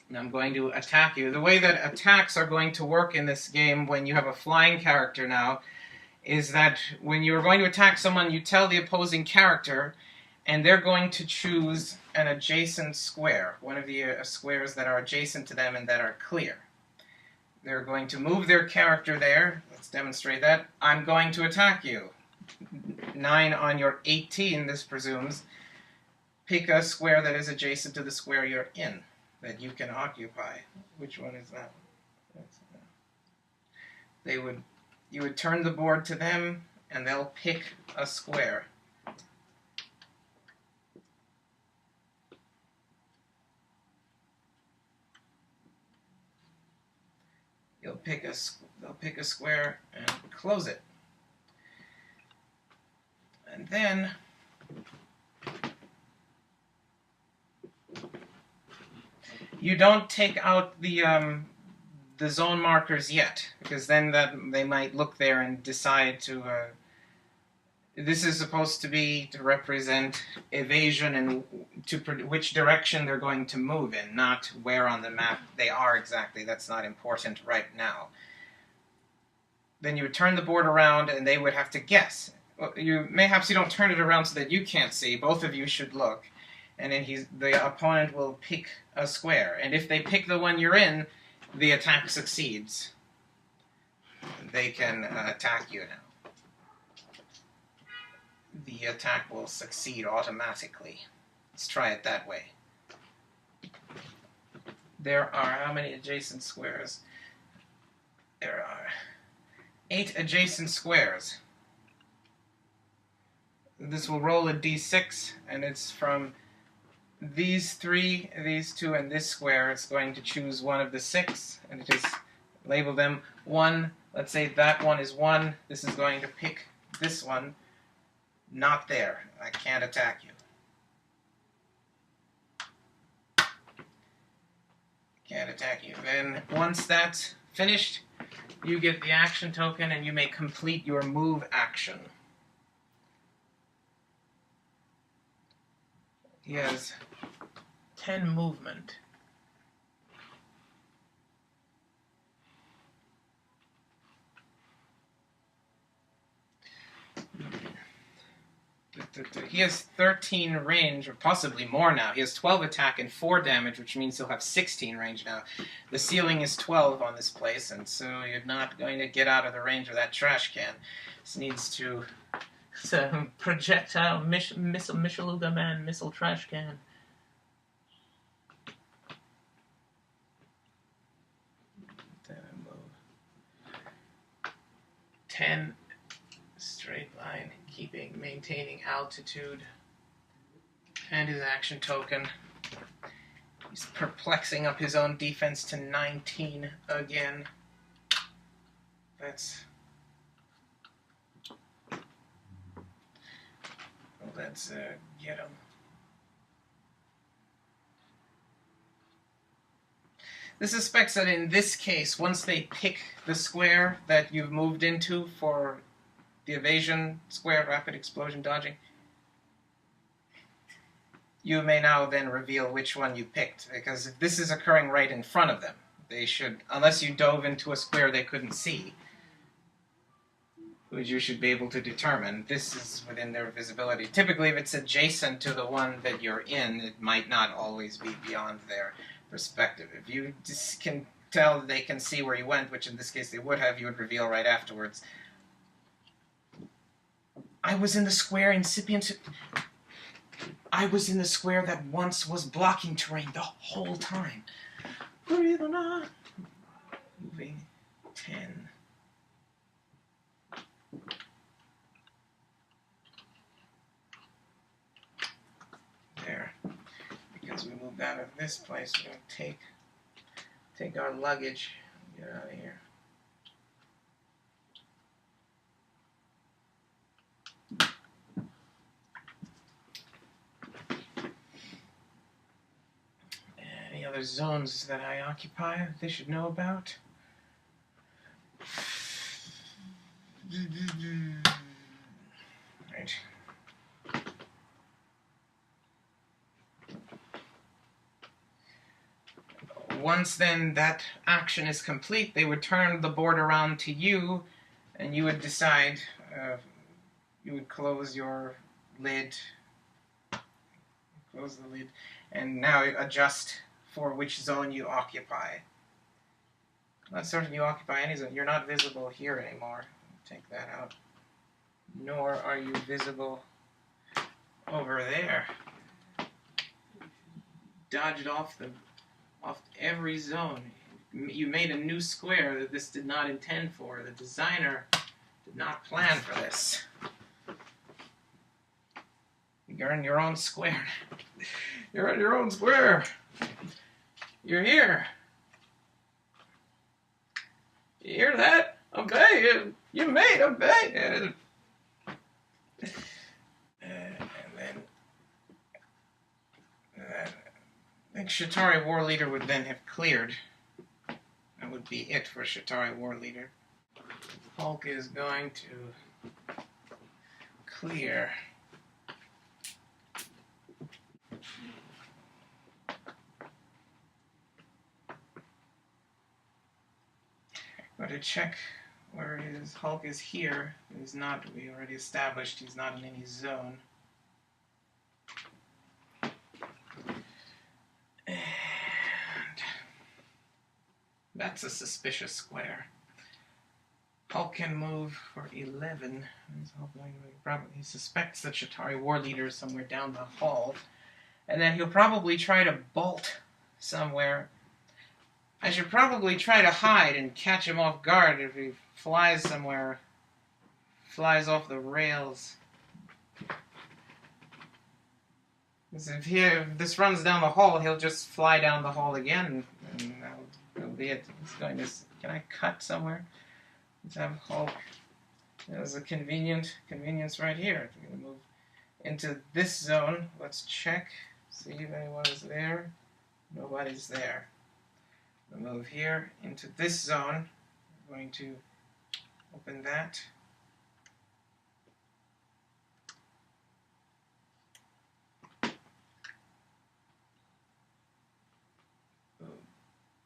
And I'm going to attack you. The way that attacks are going to work in this game when you have a flying character now is that when you're going to attack someone, you tell the opposing character, and they're going to choose an adjacent square, one of the squares that are adjacent to them and that are clear. They're going to move their character there. Let's demonstrate that. I'm going to attack you. 9 on your 18, this presumes. Pick a square that is adjacent to the square you're in, that you can occupy. Which one is that? You would turn the board to them, and they'll pick a square. They'll pick a square and close it. And then you don't take out the zone markers yet, because then they might look there and decide to. This is supposed to represent evasion and which direction they're going to move in, not where on the map they are exactly. That's not important right now. Then you would turn the board around, and they would have to guess. Mayhaps you don't turn it around so that you can't see. Both of you should look. And then the opponent will pick a square. And if they pick the one you're in, the attack succeeds. they can attack you now. The attack will succeed automatically. Let's try it that way. There are how many adjacent squares? There are 8 adjacent squares. This will roll a d6, and it's from these 3, these 2, and this square. It's going to choose one of the 6, and it is label them 1. Let's say that one is 1. This is going to pick this one. Not there. I can't attack you. Can't attack you. Then once that's finished, you get the action token and you may complete your move action. He has 10 movement. He has 13 range, or possibly more now. He has 12 attack and 4 damage, which means he'll have 16 range now. The ceiling is 12 on this place, and so you're not going to get out of the range of that trash can. This needs to... So, projectile, Micheluga man, missile trash can. Then I move 10 straight line, maintaining altitude, and his action token. He's perplexing up his own defense to 19 again. Let's get him. This suspects that in this case, once they pick the square that you've moved into for the evasion square, rapid explosion dodging, you may now then reveal which one you picked, because if this is occurring right in front of them, they should, unless you dove into a square they couldn't see, which you should be able to determine, this is within their visibility. Typically, if it's adjacent to the one that you're in, it might not always be beyond their perspective. If you just can tell that they can see where you went, which in this case they would have, you would reveal right afterwards. I was in the square incipient... I was in the square that once was blocking terrain the whole time. Breathe on. Moving 10. There. Because we moved out of this place, we're going to take our luggage and get out of here. Any other zones that I occupy that they should know about? Right. Once then that action is complete, they would turn the board around to you, and you would decide, you would close your lid, close the lid, and now adjust for which zone you occupy. Not certain you occupy any zone. You're not visible here anymore. Take that out. Nor are you visible over there. Dodged off every zone. You made a new square that this did not intend for. The designer did not plan for this. You're in your own square. You're in your own square. You're here. You hear that? Okay, you made a bed. And then I think Shatari War Leader would then have cleared. That would be it for Shatari War Leader. Hulk is going to clear. Go to check where his Hulk is here. He's not, we already established he's not in any zone. And that's a suspicious square. Hulk can move for 11. He suspects that Shatari War Leader is somewhere down the hall. And then he'll probably try to bolt somewhere. I should probably try to hide and catch him off guard if he flies somewhere. Flies off the rails. Because if this runs down the hall, he'll just fly down the hall again. And that'll be it. He's going to... Can I cut somewhere? Let's have Hulk. There's a convenience right here. We're going to move into this zone. Let's check. See if anyone is there. Nobody's there. We'll move here into this zone. We're going to open that.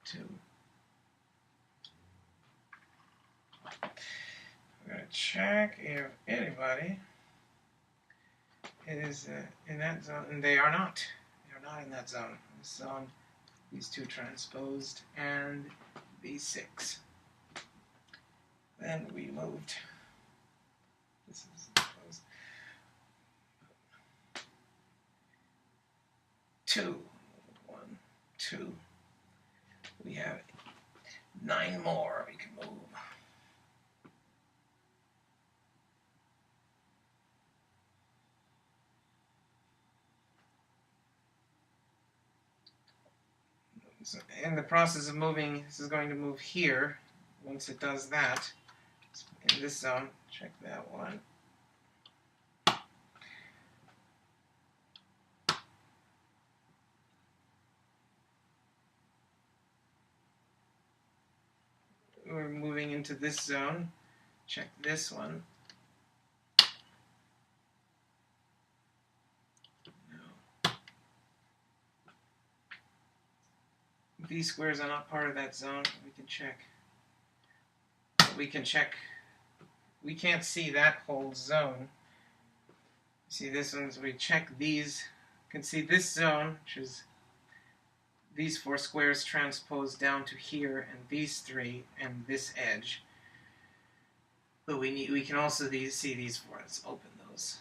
Two. We're going to check if anybody is in that zone, and they are not. They are not in that zone. This zone, these two transposed, and these 6. Then we moved. This is closed. 2. 1, 2. We have 9 more we can move. So in the process of moving, this is going to move here. Once it does that, in this zone, check that one. We're moving into this zone. Check this one. No. These squares are not part of that zone. We can check. We can check. We can't see that whole zone. See this one, so we check these. You can see this zone, which is these 4 squares transposed down to here, and these 3, and this edge. But we can also see these 4. Let's open those.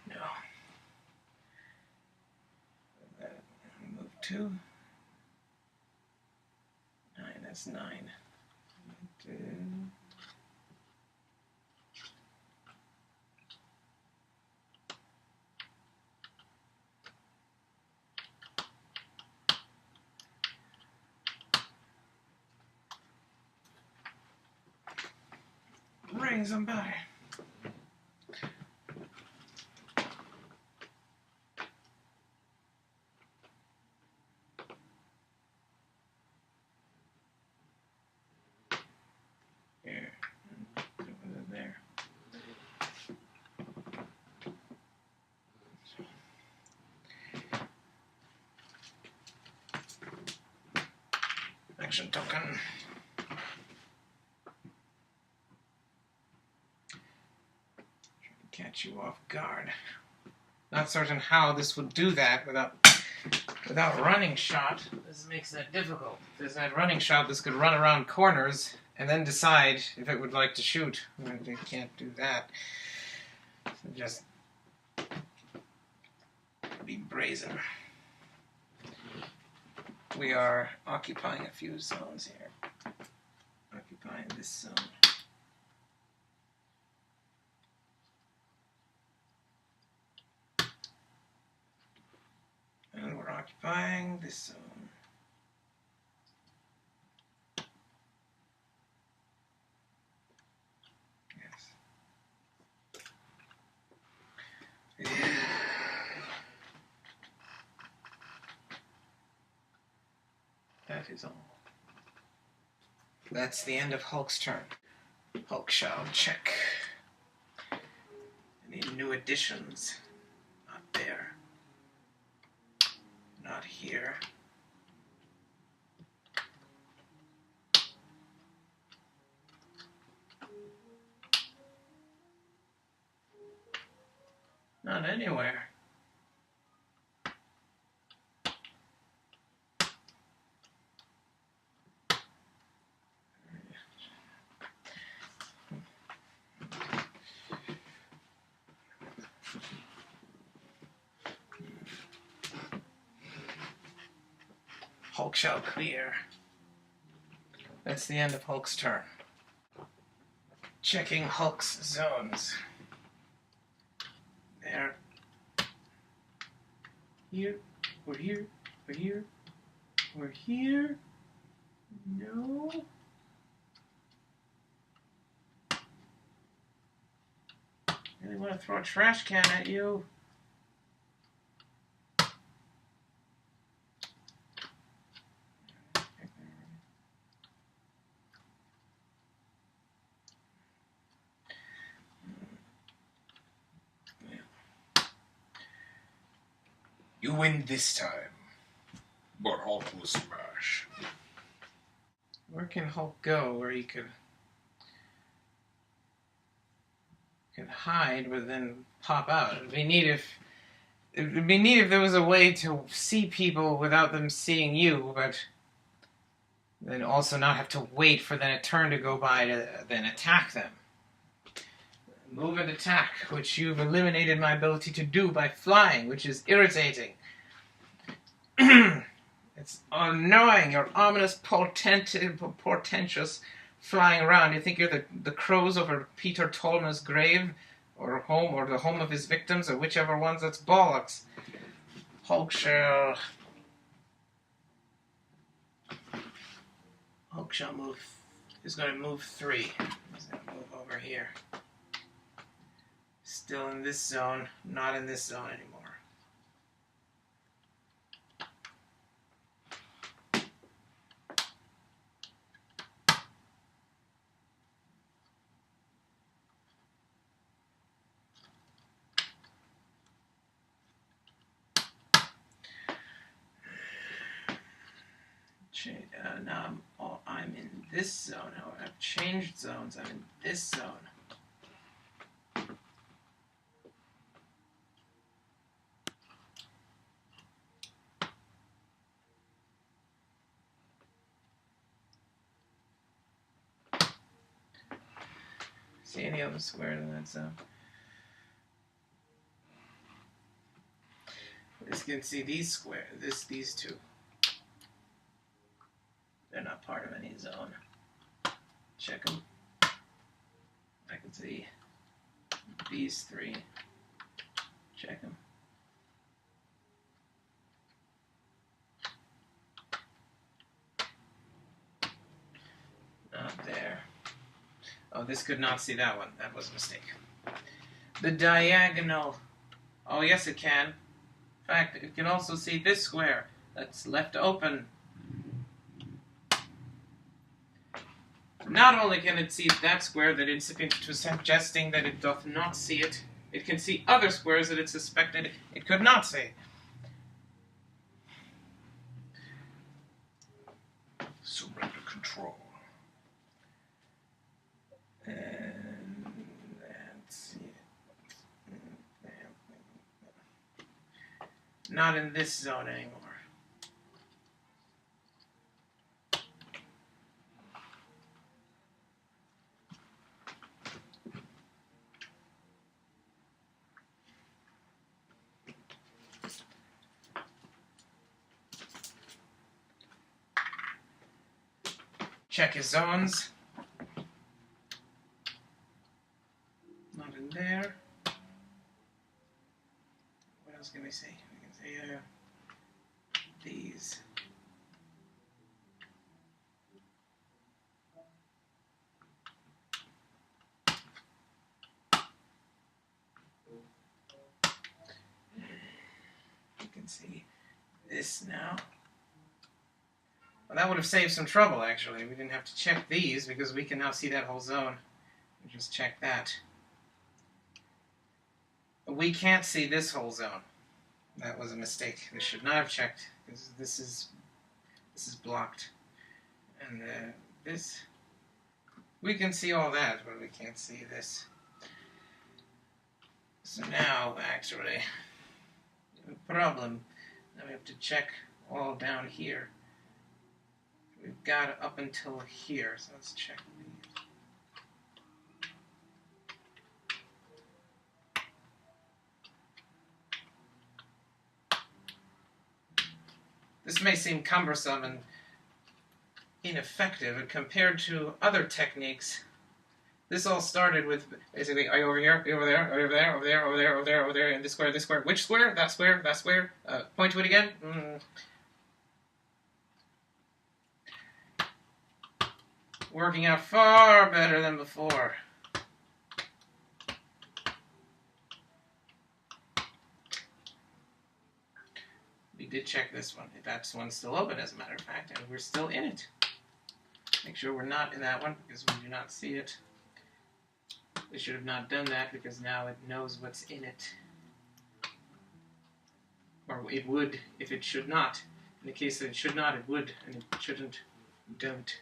No. Move 2. 9, that's 9. 2. Brings them by. Here, put it there. Action token. Catch you off guard. Not certain how this would do that without running shot. This makes that difficult. If there's that running shot, this could run around corners and then decide if it would like to shoot. It can't do that. So just be brazen. We are occupying a few zones here. Occupying this zone. And we're occupying this zone. Yes. That is all. That's the end of Hulk's turn. Hulk shall check. Any new additions? Not there. Not here. Not anywhere. Hulk shall clear. That's the end of Hulk's turn. Checking Hulk's zones. There. Here. We're here. We're here. We're here. No. Really want to throw a trash can at you. You win this time. But Hulk will smash. Where can Hulk go where he could hide but then pop out? It'd be neat if there was a way to see people without them seeing you, but then also not have to wait for then a turn to go by to then attack them. Move and attack, which you've eliminated my ability to do by flying, which is irritating. It's annoying. You're ominous, portentous, flying around. You think you're the crows over Peter Tolma's grave, or home, or the home of his victims, or whichever ones. That's bollocks. Hulk shall move. He's going to move 3. He's going to move over here. Still in this zone, not in this zone anymore. Now I'm in this zone. Now I've changed zones. I'm in this zone. See any other squares in that zone? You can see these squares. These two. They're not part of any zone. Check them. I can see these 3. Check them. Not there. Oh, this could not see that one. That was a mistake. The diagonal. Oh, yes, it can. In fact, it can also see this square that's left open. Not only can it see that square that incipient was suggesting that it doth not see it, it can see other squares that it suspected it could not see. Surrender control. And that's it. Not in this zone anymore. Check his zones. Not in there. What else can we see? We can see these. You can see this now. Well, that would have saved some trouble, actually. We didn't have to check these, because we can now see that whole zone. We just check that. We can't see this whole zone. That was a mistake. This should not have checked, because this is blocked. And this, we can see all that, but we can't see this. So now, actually, the problem, now we have to check all down here. We've got up until here, so let's check these. This may seem cumbersome and ineffective, and compared to other techniques, this all started with basically, are you over here? Are you over there? Are you over there? Over there? Over there? Over there? Over there? And this square? This square? Which square? That square? That square? Point to it again. Working out far better than before. We did check this one. That one's still open, as a matter of fact, and we're still in it. Make sure we're not in that one, because we do not see it. We should have not done that, because now it knows what's in it. Or it would, if it should not. In the case that it should not, it would, and it shouldn't. Don't.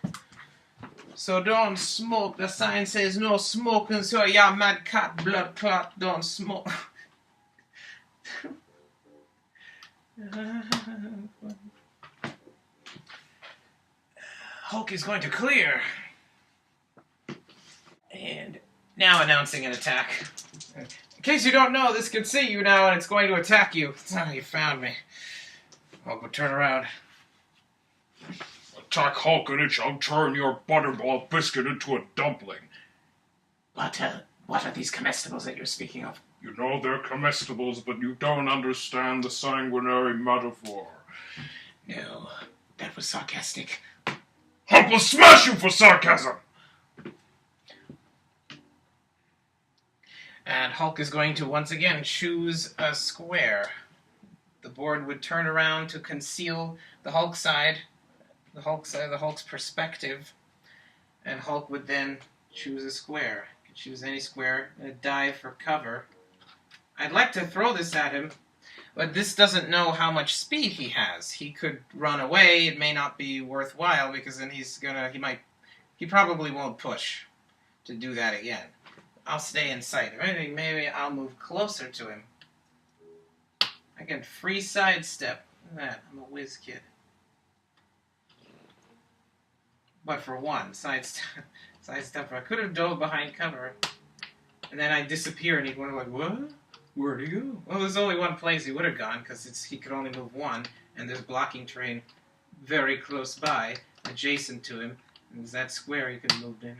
So don't smoke. The sign says no smoking, so yeah, mad cat, blood clot, don't smoke. Hulk is going to clear. And now announcing an attack. In case you don't know, this can see you now and it's going to attack you. That's not how you found me. Hulk will turn around. Attack Hulk and it shall turn your butterball biscuit into a dumpling. What are these comestibles that you're speaking of? You know they're comestibles, but you don't understand the sanguinary metaphor. No, that was sarcastic. Hulk will smash you for sarcasm! And Hulk is going to once again choose a square. The board would turn around to conceal the Hulk side, the Hulk's perspective, and Hulk would then choose a square. He could choose any square and dive for cover. I'd like to throw this at him, but this doesn't know how much speed he has. He could run away. It may not be worthwhile, because then he probably won't push to do that again. I'll stay in sight. If anything, maybe I'll move closer to him. I can free sidestep. Look at that. I'm a whiz kid. But for one, sidestep. I could have dove behind cover, and then I disappear, and he'd wonder, like, what? Where'd he go? Well, there's only one place he would have gone, because he could only move one, and there's blocking terrain very close by, adjacent to him, and there's that square he could have moved in.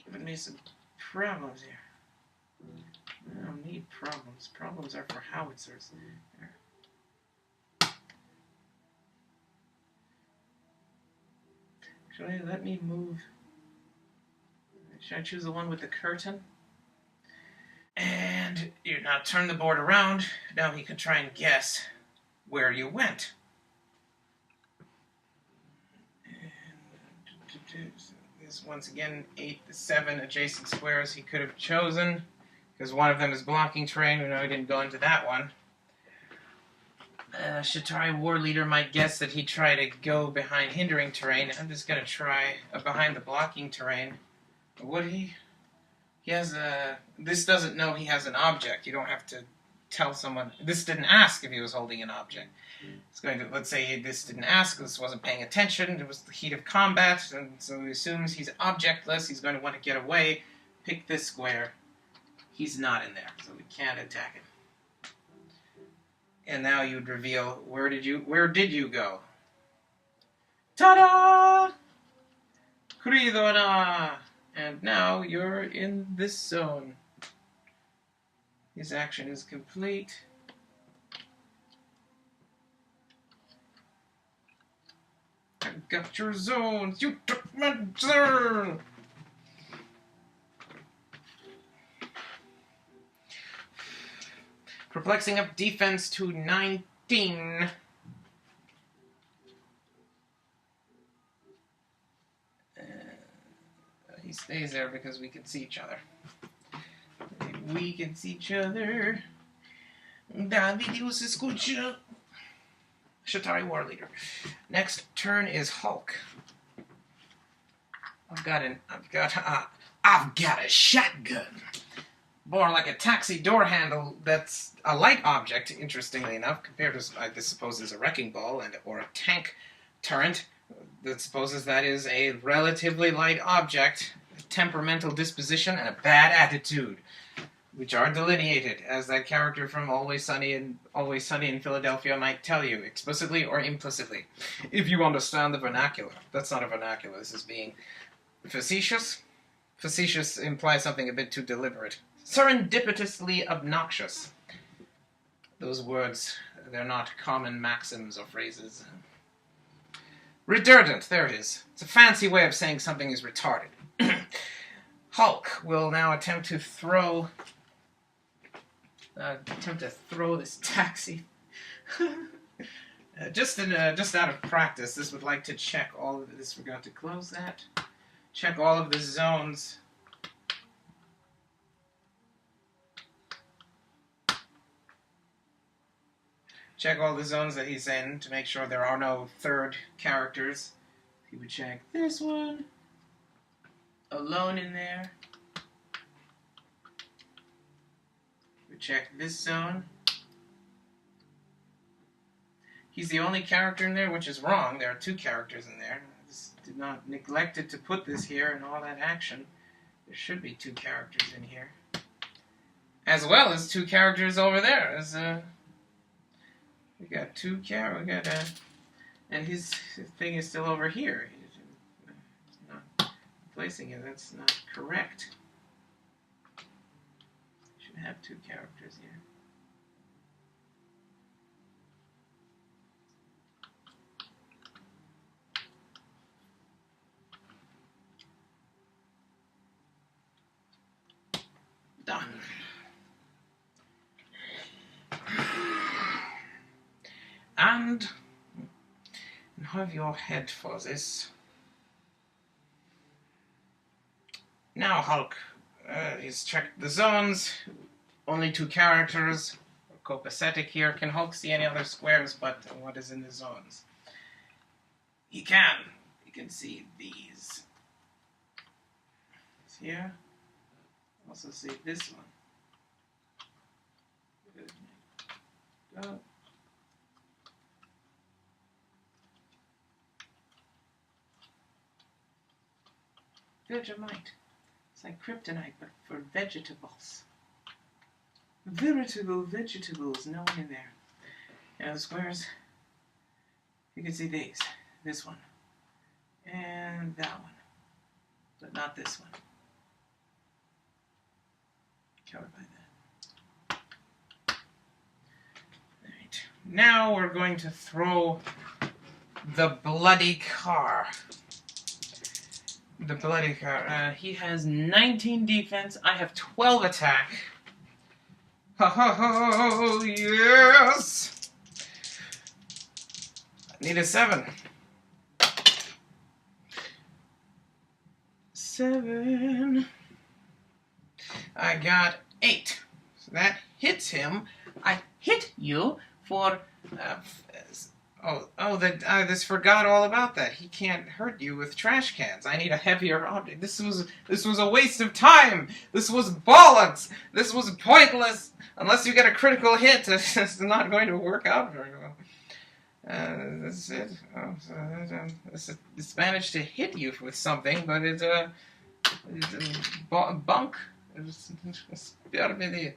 Giving me some problems here. I don't need problems. Problems are for howitzers. There. Actually, let me move. Should I choose the one with the curtain? And you now turn the board around. Now he can try and guess where you went. And this once again 7 adjacent squares he could have chosen, because one of them is blocking terrain. We know he didn't go into that one. Shatari War Leader might guess that he'd try to go behind hindering terrain. I'm just going to try behind the blocking terrain. Would he? He has a... This doesn't know he has an object. You don't have to tell someone... This didn't ask if he was holding an object. It's going to... Let's say this didn't ask. This wasn't paying attention. It was the heat of combat. And so he assumes he's objectless. He's going to want to get away. Pick this square. He's not in there, so we can't attack him. And now you'd reveal, where did you go? Ta-da! Kridona! And now you're in this zone. His action is complete. I got your zones. You took my zone. Perplexing up defense to 19. He's stays there because we can see each other. We can see each other. David se escucha. Shatari War Leader. Next turn is Hulk. I've got a shotgun. More like a taxi door handle that's a light object, interestingly enough, compared to, I suppose, is a wrecking ball or a tank turret that supposes that is a relatively light object, a temperamental disposition, and a bad attitude, which are delineated, as that character from Always Sunny in Philadelphia might tell you, explicitly or implicitly, if you understand the vernacular. That's not a vernacular. This is being facetious. Facetious implies something a bit too deliberate. Serendipitously obnoxious. Those words, they're not common maxims or phrases. Redundant, there it is. It's a fancy way of saying something is retarded. Hulk will now attempt to throw this taxi. Just out of practice, this would like to check all of this. Forgot to close that. Check all of the zones. Check all the zones that he's in to make sure there are no third characters. He would check this one. Alone in there. We check this zone. He's the only character in there, which is wrong. There are two characters in there. I just did not neglected to put this here in all that action. There should be two characters in here. As well as two characters over there. We got two characters. And his thing is still over here. He's not placing it. That's not correct. Should have two characters here. Done. And have your head for this. Now Hulk, he's checked the zones. Only two characters. Copacetic here. Can Hulk see any other squares but what is in the zones? He can. He can see these. It's here. Also see this one. Good. Go. Vegemite. It's like kryptonite, but for vegetables. Veritable vegetables, no one in there. And the squares, you can see these. This one. And that one. But not this one. Covered by that. Alright. Now we're going to throw the bloody car. The bloody car. He has 19 defense. I have 12 attack. Oh, yes! I need a 7. 7. I got 8. So that hits him. I hit you for... this forgot all about that. He can't hurt you with trash cans. I need a heavier object. This was a waste of time. This was bollocks. This was pointless. Unless you get a critical hit, it's not going to work out very well. That's it. Oh, so it's managed to hit you with something, but it's bunk. It's gotta be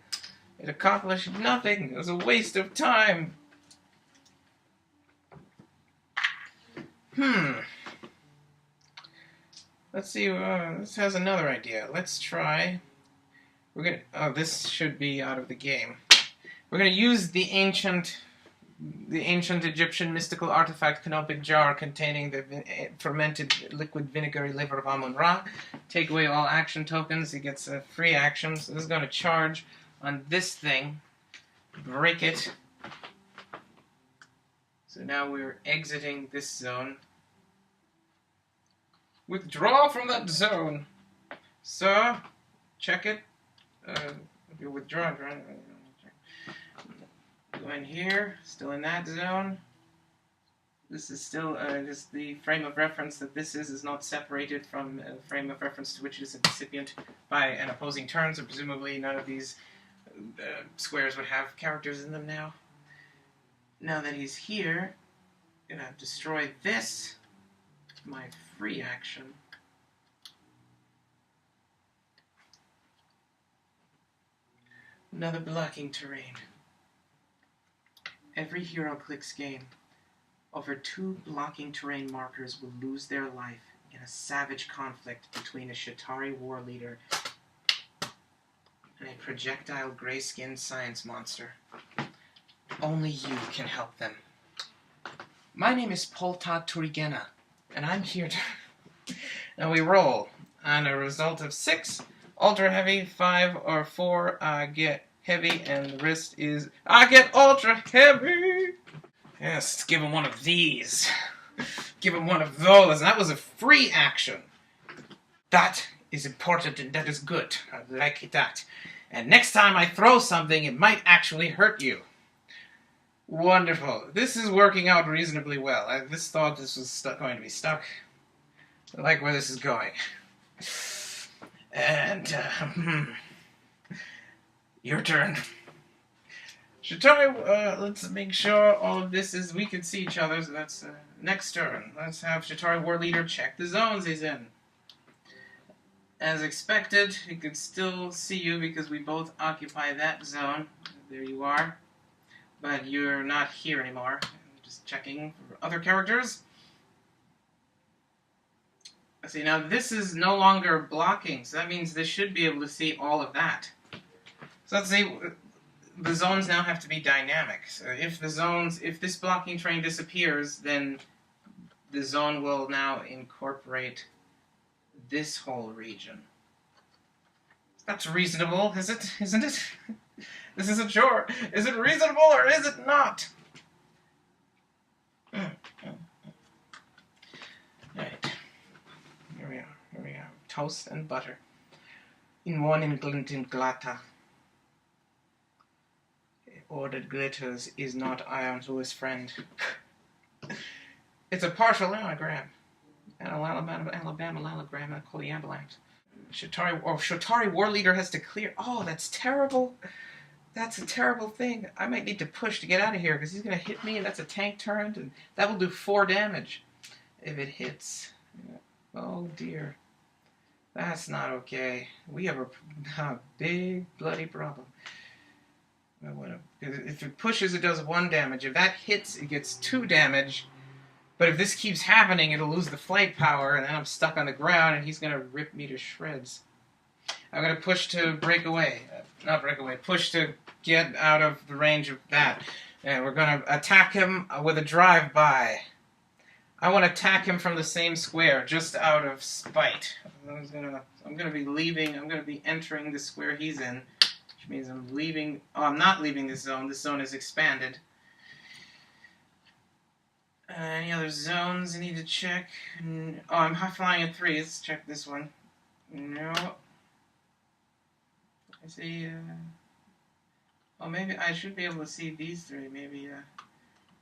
it accomplished nothing. It was a waste of time. Let's see, this has another idea. Let's try, this should be out of the game. We're gonna use the ancient Egyptian mystical artifact canopic jar containing the fermented liquid vinegary liver of Amun-Ra. Take away all action tokens, he gets a free action. So this is gonna charge on this thing, break it. So now we're exiting this zone. Withdraw from that zone. So, check it. If you withdraw, go in here, still in that zone. This is still just the frame of reference that this is not separated from a frame of reference to which it is a recipient by an opposing turn, so presumably none of these squares would have characters in them now. Now that he's here, I'm going to destroy this, my free action. Another blocking terrain. Every HeroClix game, over 2 blocking terrain markers will lose their life in a savage conflict between a Shatari war leader and a projectile gray-skinned science monster. Only you can help them. My name is Polta Turigena, and I'm here to... Now we roll. On a result of 6, ultra heavy, 5 or 4, I get heavy, and the rest is... I get ultra heavy! Yes, let's give him one of these. Give him one of those. That was a free action. That is important and that is good. I like that. And next time I throw something, it might actually hurt you. Wonderful. This is working out reasonably well. I just thought this was going to be stuck. I like where this is going. And, your turn. Shatari, let's make sure all of this is... We can see each other, so that's next turn. Let's have Shatari War Leader check the zones he's in. As expected, he can still see you because we both occupy that zone. There you are. But you're not here anymore. I'm just checking for other characters. See, now this is no longer blocking, so that means this should be able to see all of that. So let's see... The zones now have to be dynamic. So if this blocking terrain disappears, then the zone will now incorporate this whole region. That's reasonable, is it? Isn't it? This isn't sure. Is it reasonable or is it not? Alright. Here we are. Here we are. Toast and butter. In one in glata. Or that glitters is not iron to his friend. It's a partial anagram. An Alabama anagram and a Coliambulant. Shatari War Leader has to clear. Oh, that's terrible. That's a terrible thing. I might need to push to get out of here because he's going to hit me and that's a tank turret and that will do 4 damage if it hits. Oh dear. That's not okay. We have a big bloody problem. If it pushes, it does 1 damage. If that hits, it gets 2 damage. But if this keeps happening, it'll lose the flight power, and then I'm stuck on the ground, and he's going to rip me to shreds. I'm going to push to break away. Not break away. Push to get out of the range of that. And we're going to attack him with a drive-by. I want to attack him from the same square, just out of spite. I'm going to be leaving. I'm going to be entering the square he's in. Which means I'm leaving... Oh, I'm not leaving this zone. This zone is expanded. Any other zones I need to check? Oh, I'm flying at 3. Let's check this one. No. I see... Oh, maybe I should be able to see these 3. Maybe I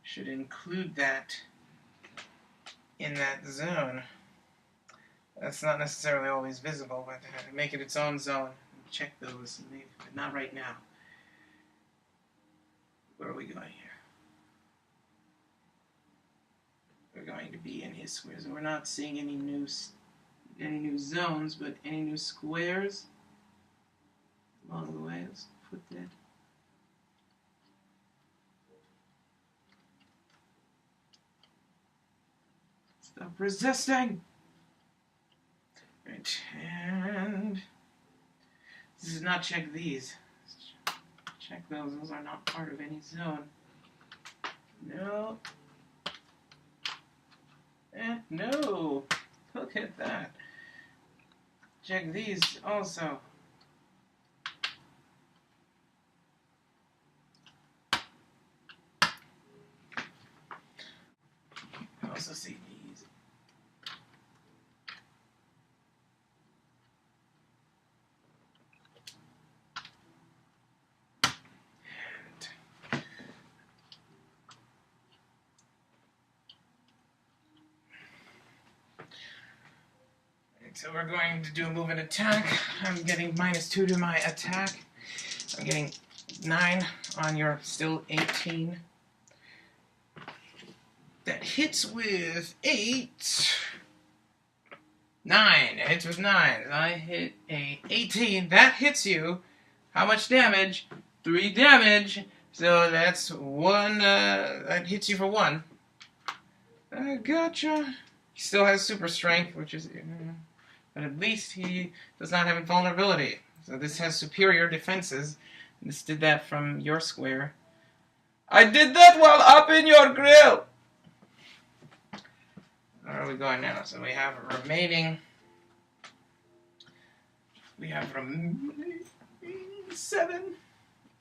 should include that in that zone. That's not necessarily always visible, but make it its own zone. Check those, maybe, but not right now. Where are we going here? We're going to be in his squares. We're not seeing any new zones, but any new squares along the way. Let's put that. Stop resisting. Right, and this is not check these. Check those. Those are not part of any zone. No. And no. Look at that. Check these also. Also see these. So we're going to do a move and attack. I'm getting -2 to my attack. I'm getting 9 on your still 18. That hits with 8. 9. It hits with 9. I hit a 18. That hits you. How much damage? 3 damage. So that's 1. That hits you for 1. I gotcha. He still has super strength, which is... but at least he does not have invulnerability. So this has superior defenses. This did that from your square. I did that while up in your grill! Where are we going now? So we have remaining... We have remaining 7.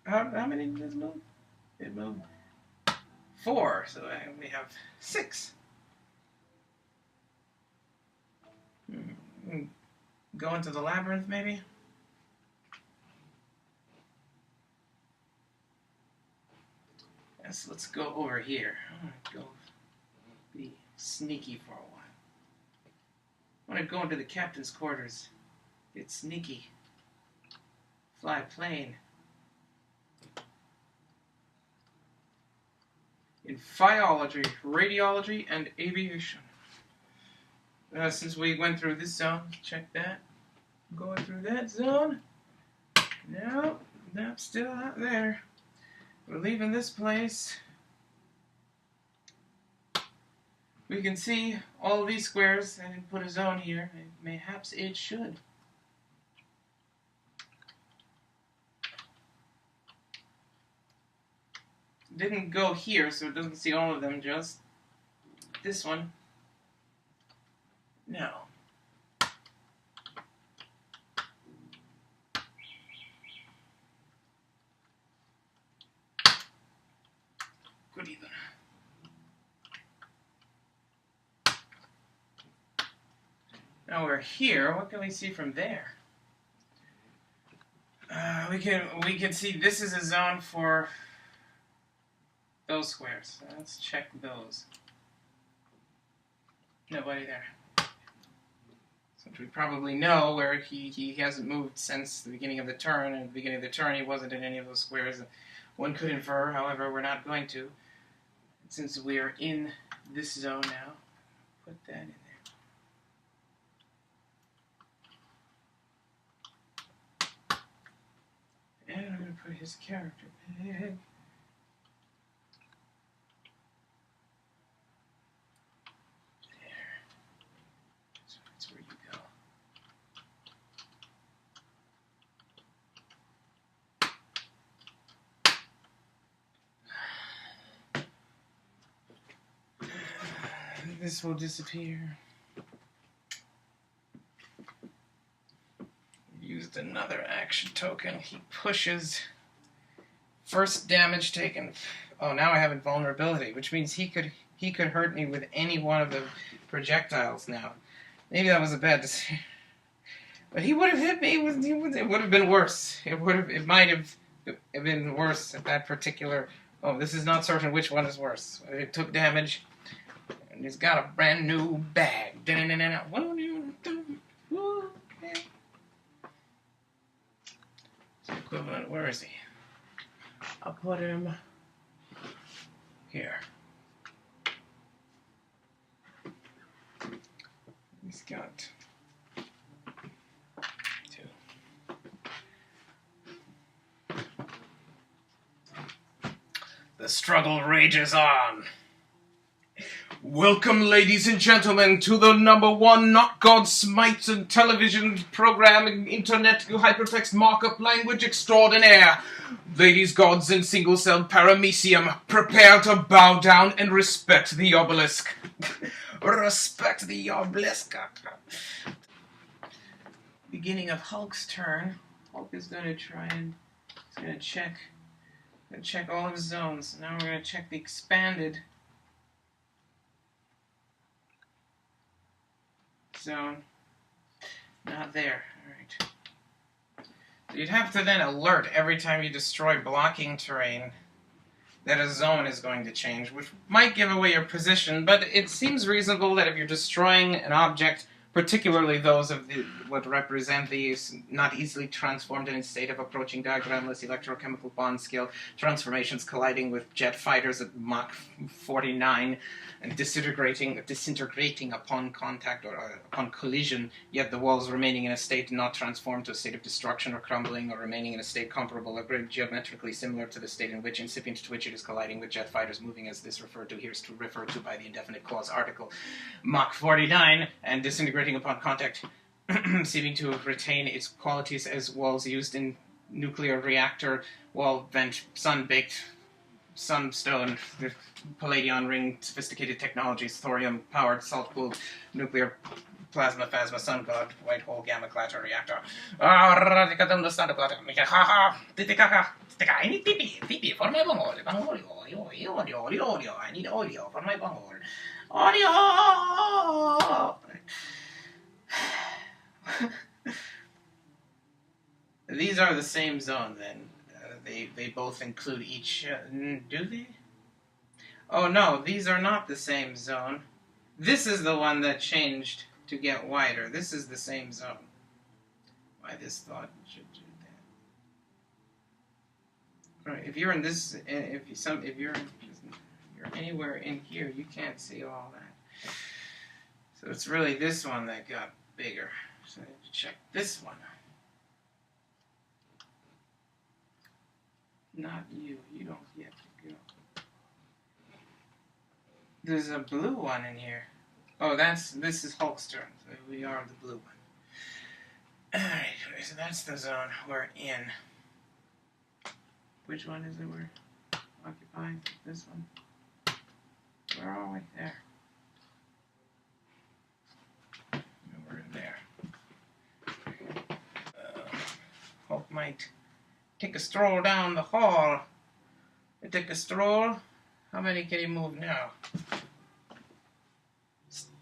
How many did this move? It moved 4, so we have 6. Go into the labyrinth, maybe? Yes, let's go over here. I want to go be sneaky for a while. I want to go into the captain's quarters. Get sneaky. Fly plane. In phyology, radiology, and aviation. Since we went through this zone, check that. Going through that zone. No, still out there. We're leaving this place. We can see all these squares. I didn't put a zone here. Mayhaps it should. Didn't go here, so it doesn't see all of them, just this one. No. Good even. Now we're here. What can we see from there? We can see this is a zone for those squares. So let's check those. Nobody there. Since we probably know where he hasn't moved since the beginning of the turn, and at the beginning of the turn he wasn't in any of those squares. One could infer, however, we're not going to. Since we are in this zone now, put that in there. And I'm going to put his character peg. This will disappear. Used another action token. He pushes. First damage taken. Oh, now I have invulnerability, which means he could hurt me with any one of the projectiles now. Maybe that was a bad decision. But he would have hit me with. It would have been worse. It might have been worse at that particular. Oh, this is not certain which one is worse. It took damage. And he's got a brand new bag. What do you do? Okay. It's equivalent. Where is he? I'll put him here. He's got 2. The struggle rages on. Welcome, ladies and gentlemen, to the #1 Not God Smites and television program internet hypertext markup language extraordinaire. Ladies, gods, and single-celled paramecium, prepare to bow down and respect the obelisk. Respect the obelisk. Beginning of Hulk's turn. Hulk is going to try and check all of his zones. Now we're going to check the expanded zone. Not there. Alright. So you'd have to then alert every time you destroy blocking terrain that a zone is going to change, which might give away your position, but it seems reasonable that if you're destroying an object particularly those of what represent these not easily transformed in a state of approaching diagramless electrochemical bond scale transformations colliding with jet fighters at Mach 49 and disintegrating upon contact or upon collision, yet the walls remaining in a state not transformed to a state of destruction or crumbling, or remaining in a state comparable or geometrically similar to the state in which incipient to which it is colliding with jet fighters moving, as this referred to here is to refer to by the indefinite clause article Mach 49, and disintegrating upon contact, seeming to retain its qualities as walls used in nuclear reactor wall vent sun-baked sunstone, the palladion ring, sophisticated technologies, thorium-powered, salt-cooled, nuclear plasma, phasma, sun god, white hole, gamma clatter reactor. Pipi, for my bangol, I need audio for my bangol. Audio! These are the same zone, then. They both include each... do they? Oh, no, these are not the same zone. This is the one that changed to get wider. This is the same zone. Why this thought should do that. Right, if you're in this... If you're anywhere in here, you can't see all that. So it's really this one that got bigger. So I need to check this one. Not you. You don't get to go. There's a blue one in here. Oh, this is Hulk's turn. So we are the blue one. Alright, so that's the zone we're in. Which one is it we're occupying? This one? Where are we? There. We're in there. Hulk might take a stroll down the hall. Take a stroll. How many can he move now?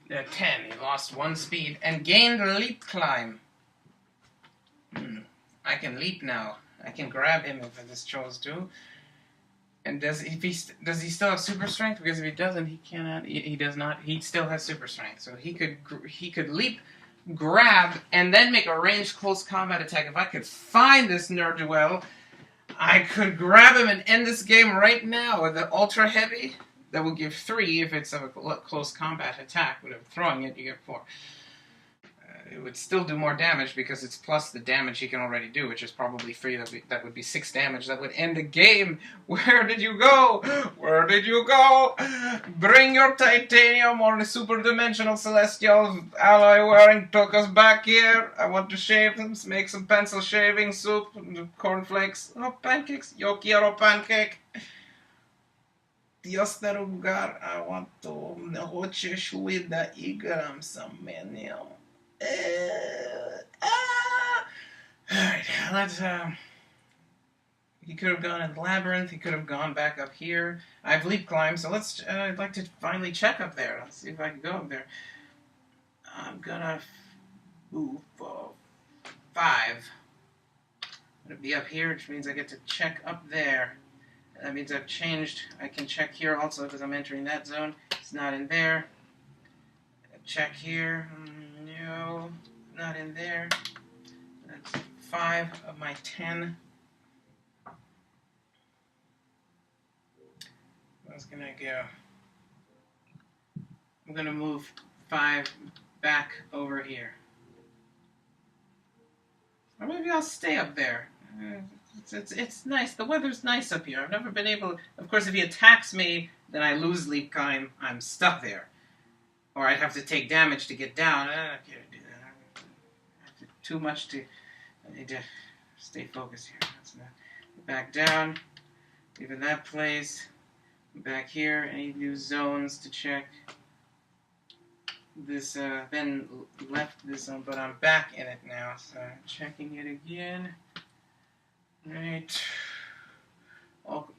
10. He lost 1 speed and gained a leap climb. I can leap now. I can grab him if this chose to. And does he still have super strength? Because if he doesn't, he cannot. He does not. He still has super strength, so he could leap, grab, and then make a ranged close combat attack. If I could find this ne'er-do-well, I could grab him and end this game right now with the ultra heavy. That will give 3 if it's a close combat attack. But if throwing it, you get 4. It would still do more damage because it's plus the damage he can already do, which is probably 3. That would be 6 damage. That would end the game. Where did you go? Where did you go? Bring your titanium or the super-dimensional celestial alloy-wearing tokas back here. I want to shave them, make some pencil shaving soup, cornflakes. Oh, pancakes. Yo quiero pancake. Dios de lugar, I want to hoches with the igram some menu. Alright, let's, he could have gone in the labyrinth, he could have gone back up here. I've leap climbed, so let's, I'd like to finally check up there. Let's see if I can go up there. I'm gonna move for 5. I'm gonna be up here, which means I get to check up there. That means I've changed. I can check here also because I'm entering that zone. It's not in there. Check here. No, not in there. That's 5 of my 10. I was gonna go. I'm gonna move 5 back over here. Or maybe I'll stay up there. It's nice. The weather's nice up here. I've never been able... Of course, if he attacks me, then I lose leap climb. I'm stuck there. Or I'd have to take damage to get down. I can't do that. Too much to... I need to stay focused here. That's not... Back down. Leaving that place. Back here. Any new zones to check? This, then left this zone, but I'm back in it now. So checking it again. Right.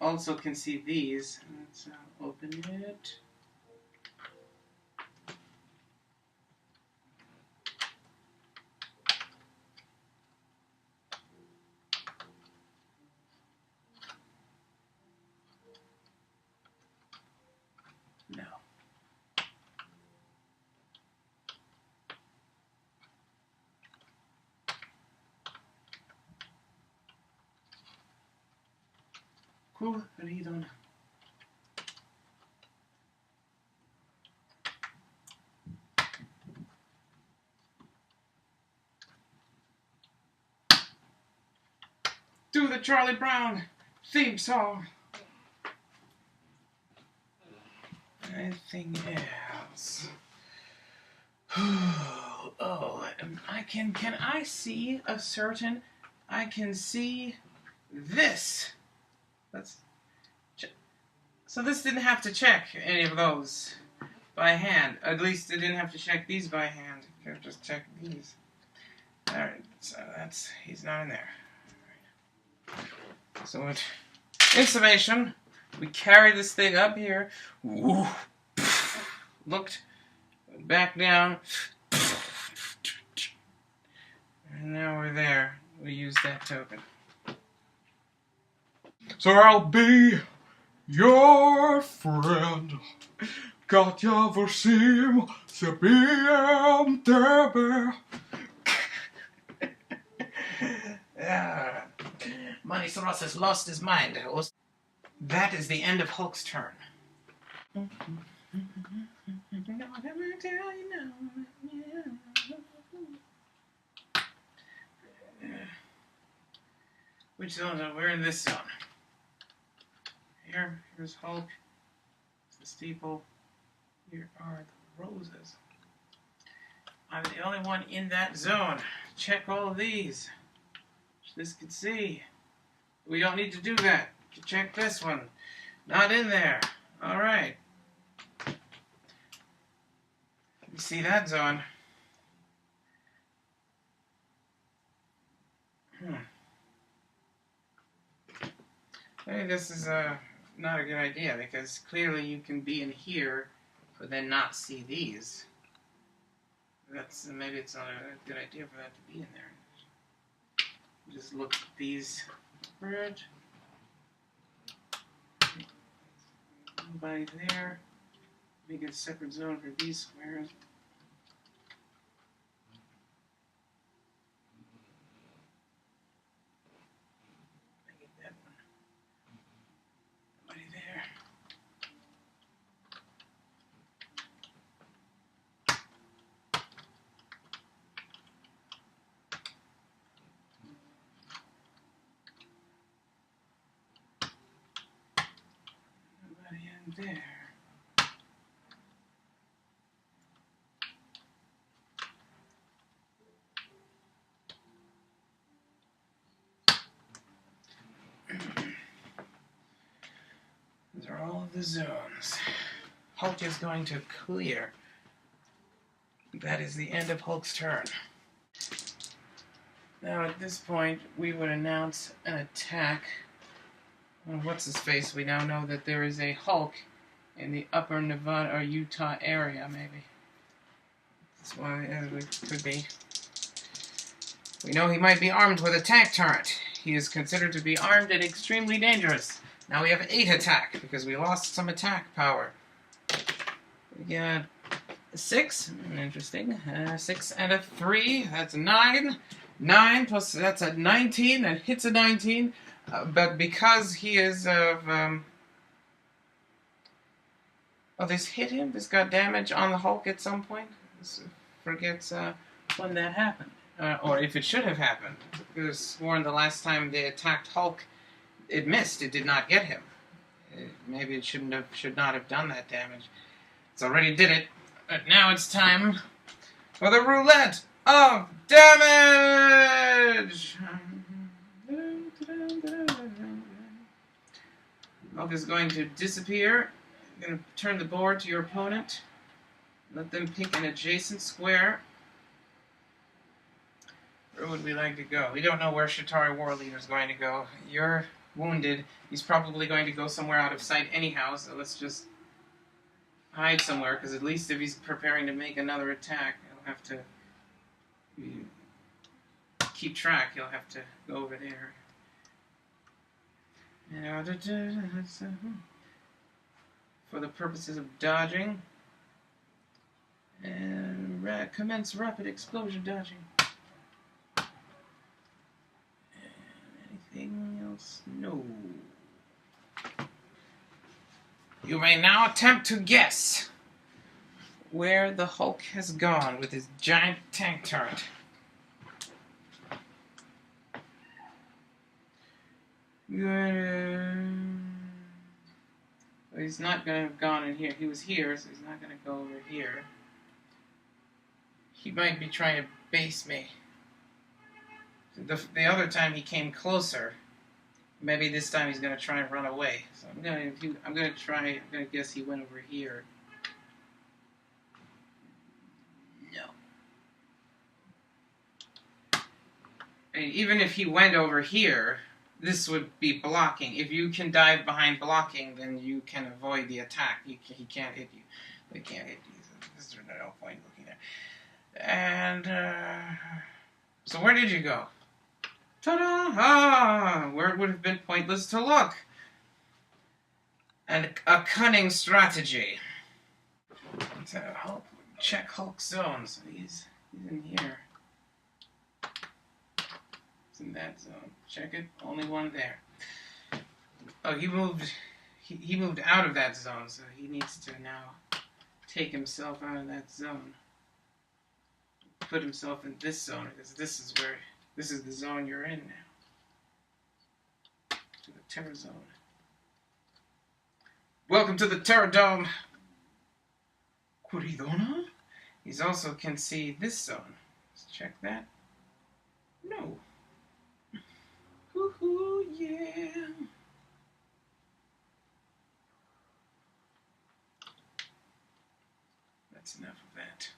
Also can see these. Let's open it. No. Cool, perdón. Do the Charlie Brown theme song. Anything else? Oh, can I see a certain? I can see this. So this didn't have to check any of those by hand. At least it didn't have to check these by hand. It could have just checked these. Alright, so he's not in there. So in summation, we carried this thing up here, woo, looked back down, and now we're there. We use that token. So I'll be your friend. Как я всем себе тебе. Manis Ross has lost his mind. That is the end of Hulk's turn. Which zone? We're in this zone. Here's Hulk. It's the steeple. Here are the roses. I'm the only one in that zone. Check all of these. Which this can see. We don't need to do that. Check this one. Not in there. Alright. You see that zone? I think this is not a good idea, because clearly you can be in here but then not see these. Maybe it's not a good idea for that to be in there. Just look at these separate. Nobody there. Make a separate zone for these squares. Make it that one. Nobody there. Nobody in there. These are all of the zones. Hulk is going to clear. That is the end of Hulk's turn. Now at this point, we would announce an attack. Well, what's his face? We now know that there is a Hulk in the upper Nevada or Utah area, maybe. That's why it could be. We know he might be armed with a tank turret. He is considered to be armed and extremely dangerous. Now we have 8 attack, because we lost some attack power. We got 6, interesting. 6 and a 3, that's 9. 9 plus, that's a 19, that hits a 19. But because he is of... oh, this hit him? This got damage on the Hulk at some point? This forgets when that happened. Or if it should have happened. It was sworn the last time they attacked Hulk, it missed. It did not get him. Maybe it should not have done that damage. It's already did it. But now it's time for the roulette of damage! Hulk is going to disappear. You're going to turn the board to your opponent. Let them pick an adjacent square. Where would we like to go? We don't know where Shatari War Leader is going to go. You're wounded. He's probably going to go somewhere out of sight anyhow, so let's just hide somewhere, because at least if he's preparing to make another attack, he'll have to keep track. He'll have to go over there. For the purposes of dodging, and commence rapid explosion dodging. Anything else? No. You may now attempt to guess where the Hulk has gone with his giant tank turret. He's not going to have gone in here. He was here, so he's not going to go over here. He might be trying to base me. The other time he came closer. Maybe this time he's going to try and run away. So I'm going to guess he went over here. No. And even if he went over here, this would be blocking. If you can dive behind blocking, then you can avoid the attack. He can't hit you. They can't hit you. So there's no point looking there. And, so where did you go? Ta-da! Ah! Where it would have been pointless to look. And a cunning strategy. So check Hulk zones. He's in here. He's in that zone. Check it. Only one there. Oh, he moved out of that zone, so he needs to now take himself out of that zone. Put himself in this zone, because this is the zone you're in now. To the Terror Zone. Welcome to the Terror Dome. Curidona? He also can see this zone. Let's check that. No. Woohoo, yeah. That's enough of that.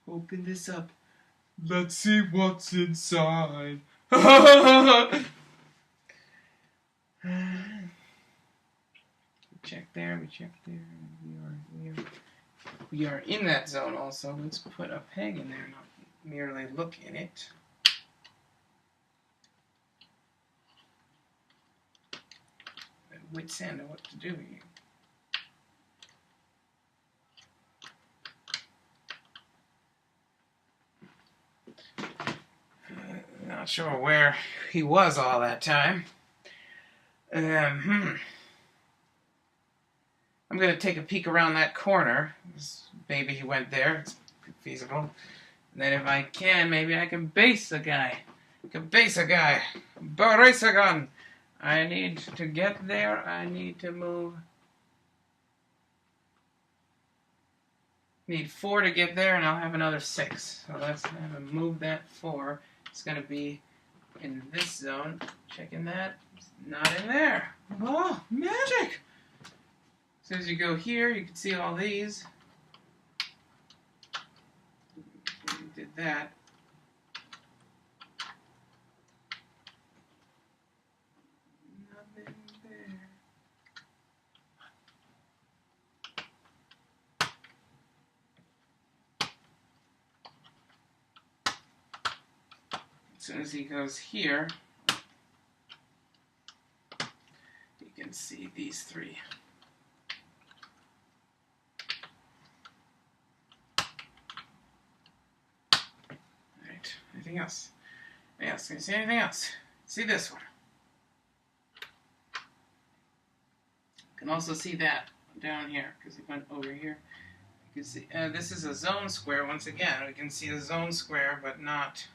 Open this up. Let's see what's inside. We check there. We are in that zone also. Let's put a peg in there, not merely look in it. Wits end of what to do here. Not sure where he was all that time. I'm going to take a peek around that corner. Maybe he went there. It's feasible. And then if I can, maybe I can base a guy. Barasagon! I need to get there. I need to move. Need 4 to get there, and I'll have another 6. So let's have him move that 4. It's going to be in this zone. Checking that. It's not in there. Oh, magic! As soon as you go here, you can see all these. We did that. Nothing there. As soon as he goes here, you can see these 3. Alright, anything else? Can you see anything else? See this one. You can also see that down here, because it went over here. You can see, this is a zone square once again. We can see a zone square, but not...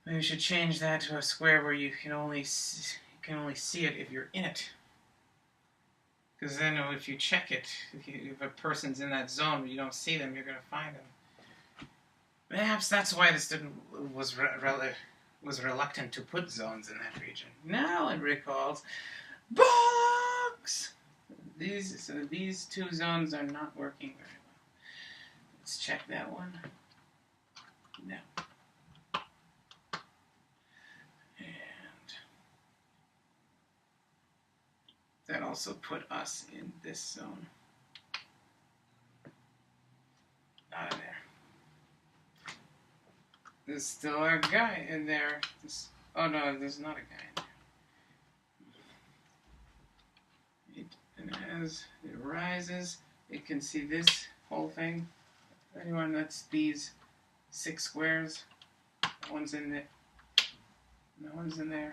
Maybe we should change that to a square where you can only see it if you're in it. Because then if you check it, if a person's in that zone but you don't see them, you're going to find them. Perhaps that's why this was reluctant to put zones in that region. Now it recalls box. These 2 zones are not working very well. Let's check that one. No. That also put us in this zone. Out of there. There's still a guy in there. Oh no, there's not a guy in there. And as it rises, it can see this whole thing. Anyone that's these 6 squares. That one's in there. No one's in there.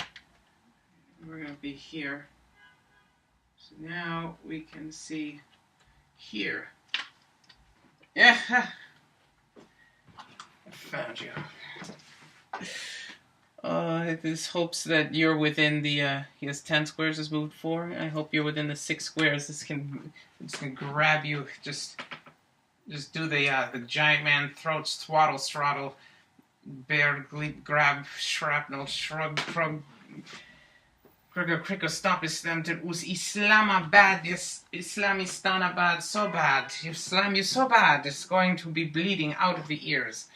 We're going to be here. So now we can see here. Yeah! I found you. This hopes that you're within the, he has 10 squares, has moved 4. I hope you're within the 6 squares. This can grab you. Just do the giant man throat throttle, bear gleep, grab, shrapnel, shrug, krug, Kricker, stop Islam to us Islamabad, yes, Islamistanabad, so bad. Islam, you so bad, it's going to be bleeding out of the ears.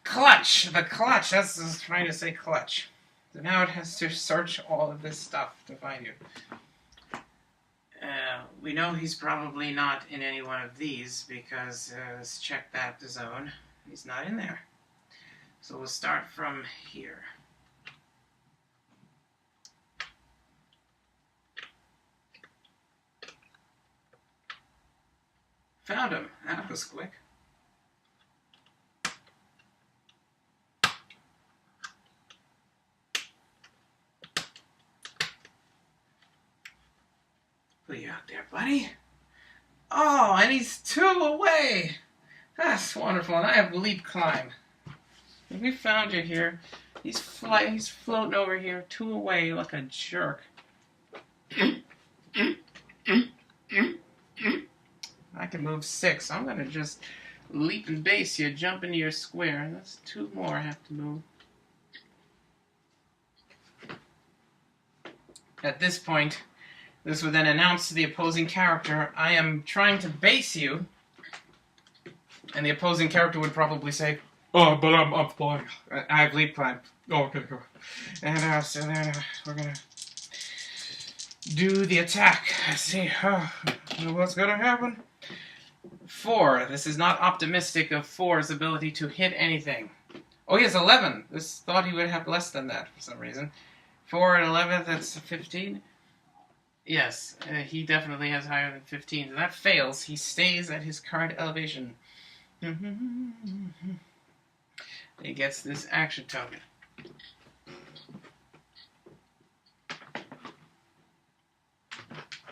Clutch! The clutch! That's what I was trying to say, clutch. So now it has to search all of this stuff to find you. We know he's probably not in any one of these because let's check that zone. He's not in there. So we'll start from here. Found him. That was quick. Put you out there, buddy. Oh, and he's 2 away. That's wonderful. And I have leap climb. We found you here. He's floating over here, 2 away like a jerk. I can move 6. I'm gonna just leap and base you, jump into your square. That's 2 more I have to move. At this point, this would then announce to the opposing character, I am trying to base you. And the opposing character would probably say, oh, but I'm flying. I have leap climb. Oh, okay, cool. And so then we're gonna do the attack. Let's see what's gonna happen. 4. This is not optimistic of 4's ability to hit anything. Oh, he has 11. This thought he would have less than that for some reason. 4 and 11, that's 15. Yes, he definitely has higher than 15. So that fails. He stays at his current elevation. He gets this action token.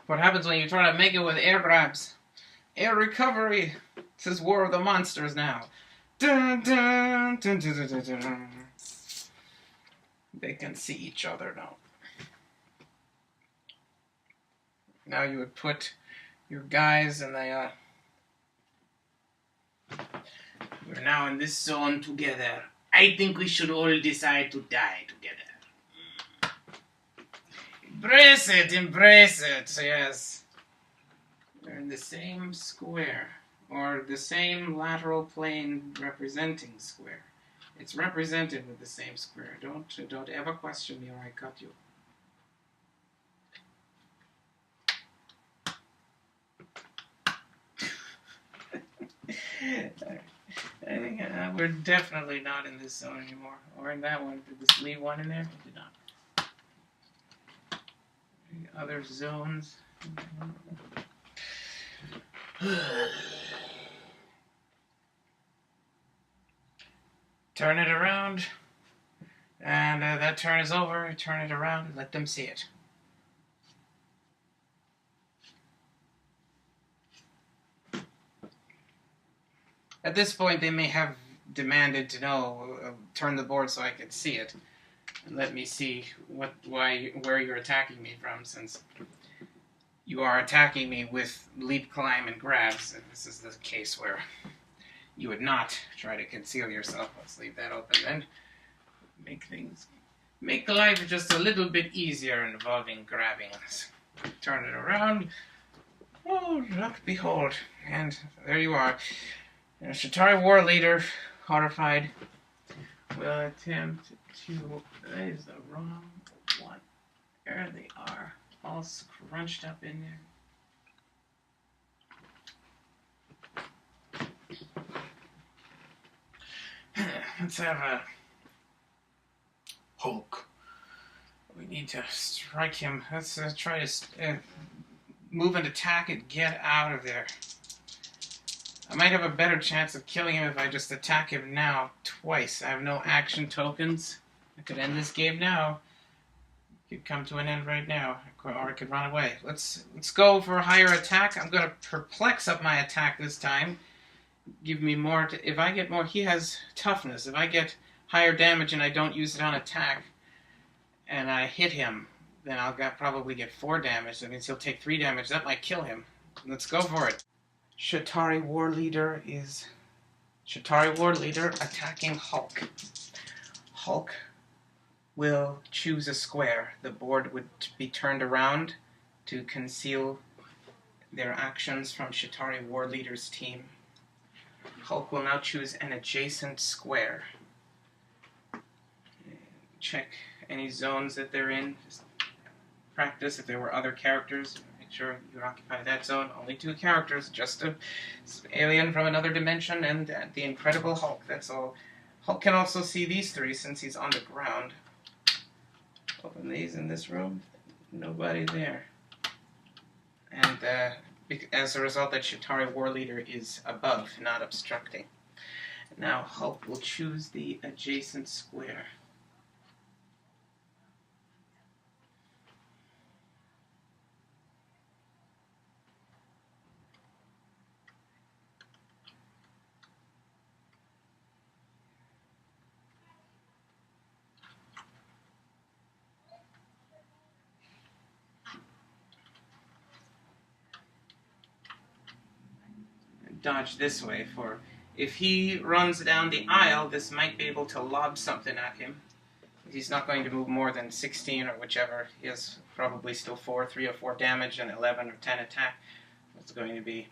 What happens when you try to make it with air grabs? Air recovery! This is War of the Monsters now. Dun, dun, dun, dun, dun, dun, dun. They can see each other now. Now you would put your guys in the, we're now in this zone together. I think we should all decide to die together. Embrace it, yes. They're in the same square, or the same lateral plane representing square. It's represented with the same square. Don't ever question me or I cut you. I think we're definitely not in this zone anymore. Or in that one. Did this leave one in there? It did not. Any other zones? Turn it around. And that turn is over. Turn it around and let them see it. At this point, they may have demanded to know, turn the board so I could see it, and let me see where you're attacking me from, since you are attacking me with leap, climb, and grabs. And this is the case where you would not try to conceal yourself. Let's leave that open then. Make life just a little bit easier involving grabbing. Let's turn it around. Oh, look, behold, and there you are. Shatari War Leader, horrified, will attempt to... That is the wrong one. There they are, all scrunched up in there. Let's have a Hulk. We need to strike him. Let's try to move and attack and get out of there. I might have a better chance of killing him if I just attack him now twice. I have no action tokens. I could end this game now. Could come to an end right now, or I could run away. Let's go for a higher attack. I'm gonna perplex up my attack this time. Give me more. If I get more, he has toughness. If I get higher damage and I don't use it on attack, and I hit him, then I'll probably get 4 damage. That means he'll take 3 damage. That might kill him. Let's go for it. Shatari War Leader attacking Hulk. Hulk will choose a square. The board would be turned around to conceal their actions from Shatari War Leader's team. Hulk will now choose an adjacent square. Check any zones that they're in. Just practice if there were other characters. Make sure you occupy that zone. Only 2 characters, just an alien from another dimension and the Incredible Hulk. That's all. Hulk can also see these 3 since he's on the ground. Open these in this room. Nobody there. And as a result, that Shatari War Leader is above, not obstructing. Now Hulk will choose the adjacent square. Dodge this way, for if he runs down the aisle, this might be able to lob something at him. He's not going to move more than 16 or whichever. He has probably still 3 or 4 damage and 11 or 10 attack. It's going to be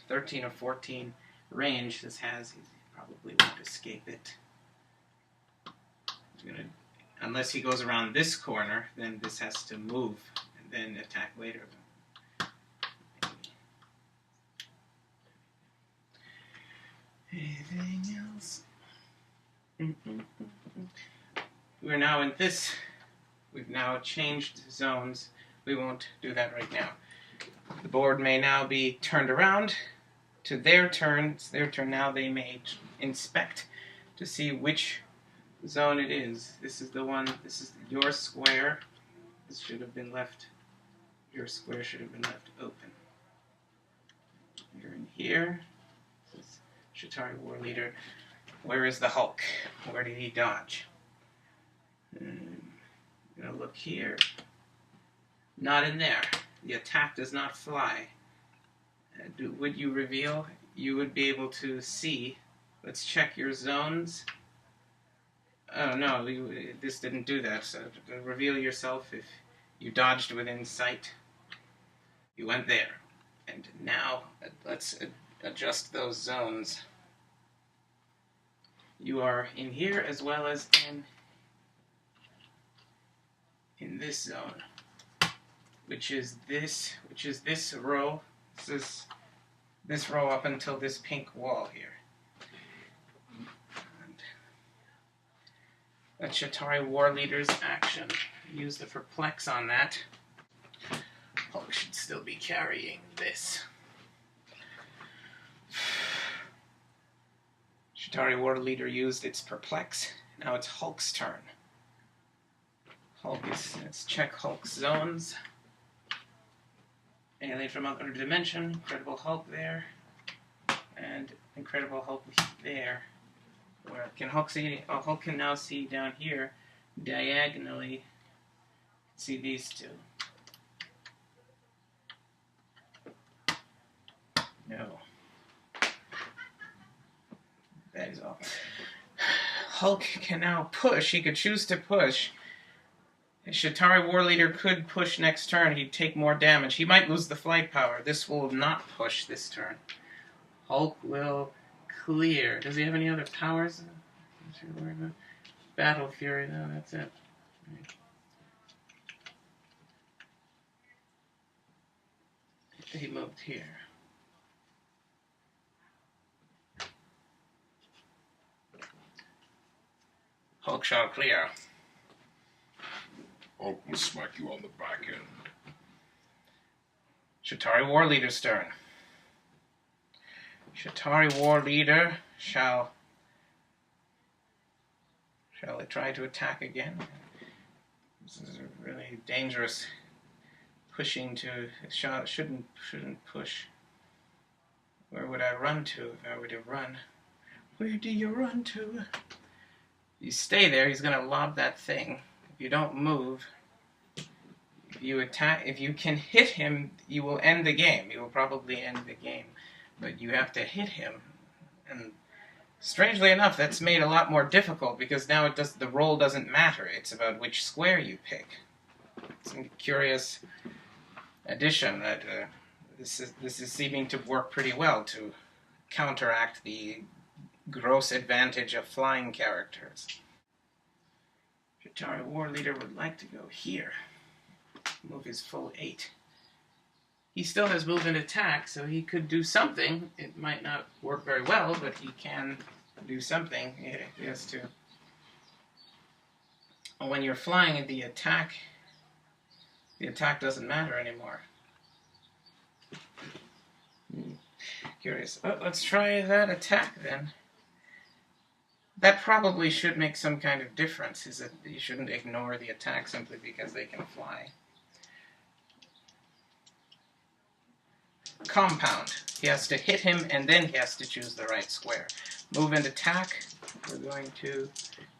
13 or 14 range this has. He probably won't escape it. Unless he goes around this corner, then this has to move and then attack later. Anything else? We're now in this. We've now changed zones. We won't do that right now. The board may now be turned around to their turn. It's their turn now. They may inspect to see which zone it is. This is the one. This is your square. This should have been left. Your square should have been left open. You're in here. Shatari War Leader. Where is the Hulk? Where did he dodge? I'm going to look here. Not in there. The attack does not fly. Would you reveal? You would be able to see. Let's check your zones. Oh no, this didn't do that. So reveal yourself if you dodged within sight. You went there. And now let's adjust those zones. You are in here as well as in this zone, which is this row. This is this row up until this pink wall here. And that's Shatari War Leader's action. Use the perplex on that. Hulk should still be carrying this. Shatari War Leader used its perplex. Now it's Hulk's turn. Let's check Hulk's zones. Alien from another dimension, Incredible Hulk there, and Incredible Hulk there. Where can Hulk see? Oh, Hulk can now see down here, diagonally. See these 2. No. That is all. Hulk can now push. He could choose to push. Shatari War Leader could push next turn. He'd take more damage. He might lose the flight power. This will not push this turn. Hulk will clear. Does he have any other powers? Battle Fury. No, that's it. He moved here. Hulk shall clear. Hulk will smack you on the back end. Shatari War Leader's turn. Shatari War Leader shall it try to attack again? This is really dangerous. Pushing to shouldn't push. Where would I run to if I were to run? Where do you run to? If you stay there, he's gonna lob that thing. If you don't move, if you can hit him, you will end the game. You will probably end the game. But you have to hit him. And strangely enough, that's made a lot more difficult because now the roll doesn't matter. It's about which square you pick. It's a curious addition that this is seeming to work pretty well to counteract the gross advantage of flying characters. Shatari War Leader would like to go here. Move his full 8. He still has move and attack, so he could do something. It might not work very well, but he can do something. He has to. When you're flying, the attack doesn't matter anymore. Curious. Let's try that attack then. That probably should make some kind of difference. Is that you shouldn't ignore the attack simply because they can fly. Compound. He has to hit him and then he has to choose the right square. Move and attack. We're going to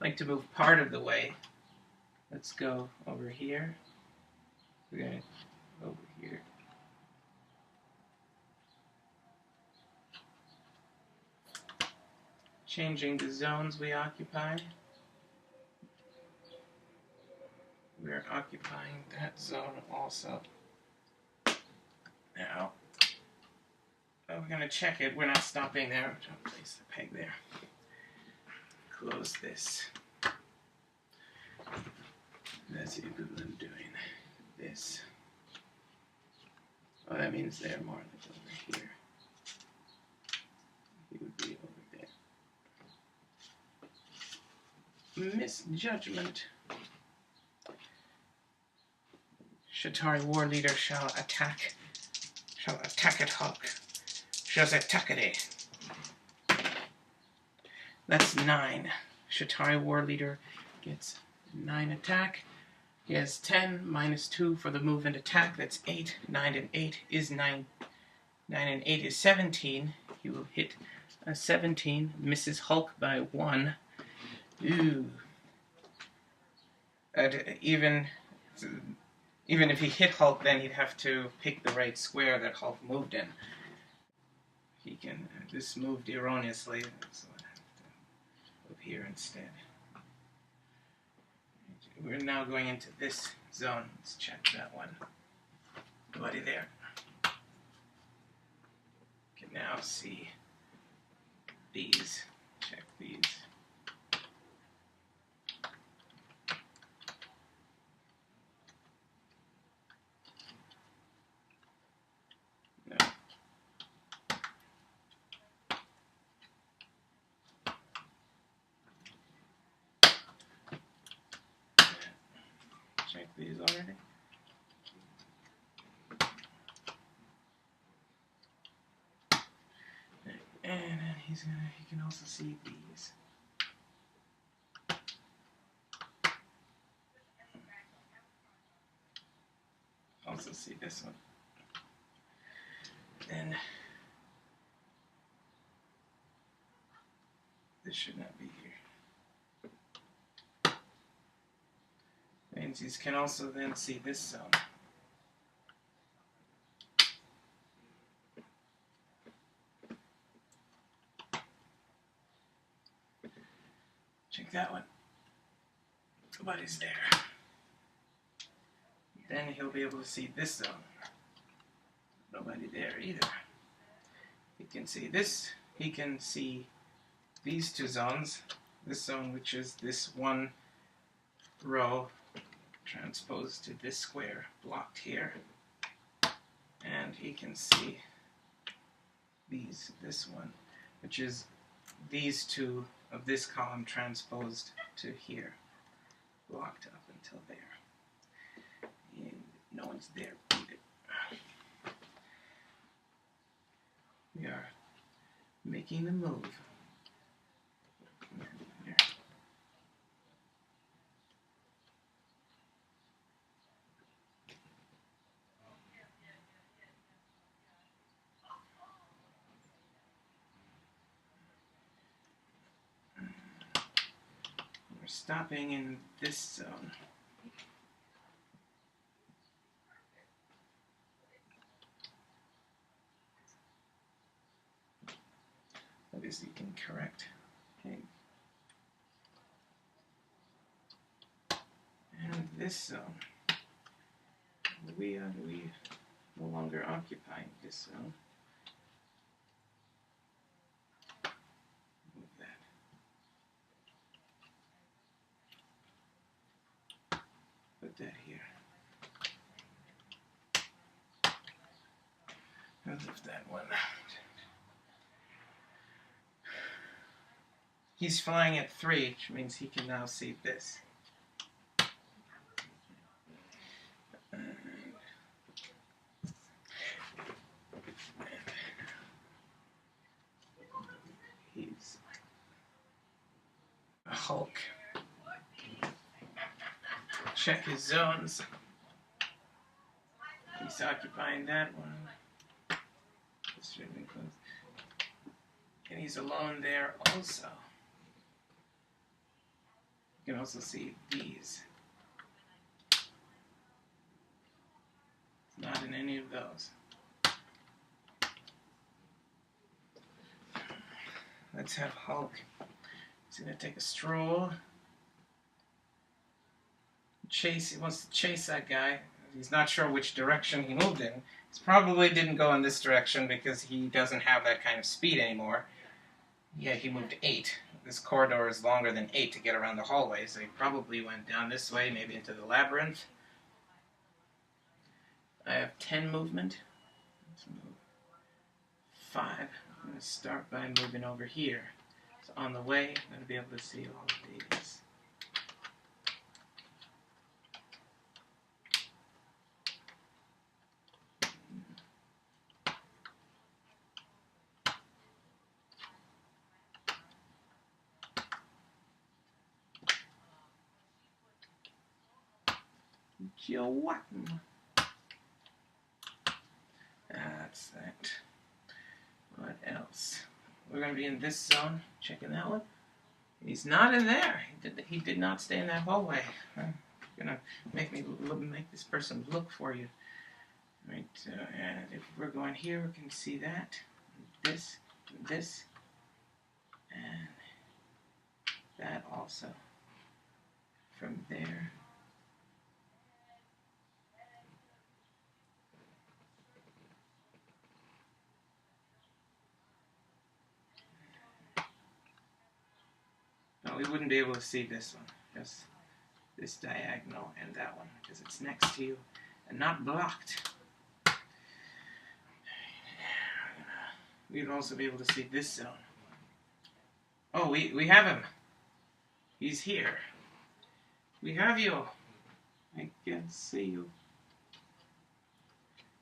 like to move part of the way. Let's go over here. We're going to over here. Changing the zones we occupy. We're occupying that zone also. Now, we're going to check it. We're not stopping there. I'll place the peg there. Close this. That's the equivalent of doing this. Oh, that means they're more like over here. He would be over there. Misjudgment. Shatari War Leader shall attack at Hulk. Shall attack it. That's 9. Shatari War Leader gets 9 attack. He has 10 minus 2 for the move and attack. That's 8. 9 and 8 is 9. 9 and 8 is 17. He will hit a 17. Misses Hulk by 1. Ooh. Even if he hit Hulk, then he'd have to pick the right square that Hulk moved in. He can. This moved erroneously, so I have to move here instead. We're now going into this zone. Let's check that one. Nobody there. Can now see these. Check these. No. Check these already. And then he can also see these. Also see this one. Then this should not be here. Means you can also then see this zone. Check that one. Nobody's there. Then he'll be able to see this zone. Nobody there either. He can see this. He can see these two zones. This zone, which is this one row transposed to this square blocked here. And he can see this one, which is these two of this column transposed to here, blocked up until there. And no one's there either. We are making the move. stopping in this zone. Obviously incorrect. Okay. And this zone. We no longer occupying this zone. Move that. Put that here. I'll move that one out. He's flying at 3, which means he can now see this. He's a Hulk. Check his zones. He's occupying that one. This should be close. And he's alone there also. You can also see these. It's not in any of those. Let's have Hulk. He's going to take a stroll. Chase. He wants to chase that guy. He's not sure which direction he moved in. He probably didn't go in this direction because he doesn't have that kind of speed anymore. Yeah, he moved 8. This corridor is longer than 8 to get around the hallway, so he probably went down this way, maybe into the labyrinth. I have 10 movement. Let's move 5. I'm going to start by moving over here. So on the way, I'm going to be able to see all of these. That's that. What else? We're going to be in this zone. Checking that one. He's not in there. He did not stay in that hallway. I'm going to make this person look for you. Right. And if we're going here, we can see that. This. And that also. From there. No, we wouldn't be able to see this one. Just this diagonal and that one, because it's next to you and not blocked. We'd also be able to see this zone. Oh, we have him. He's here. We have you. I can see you.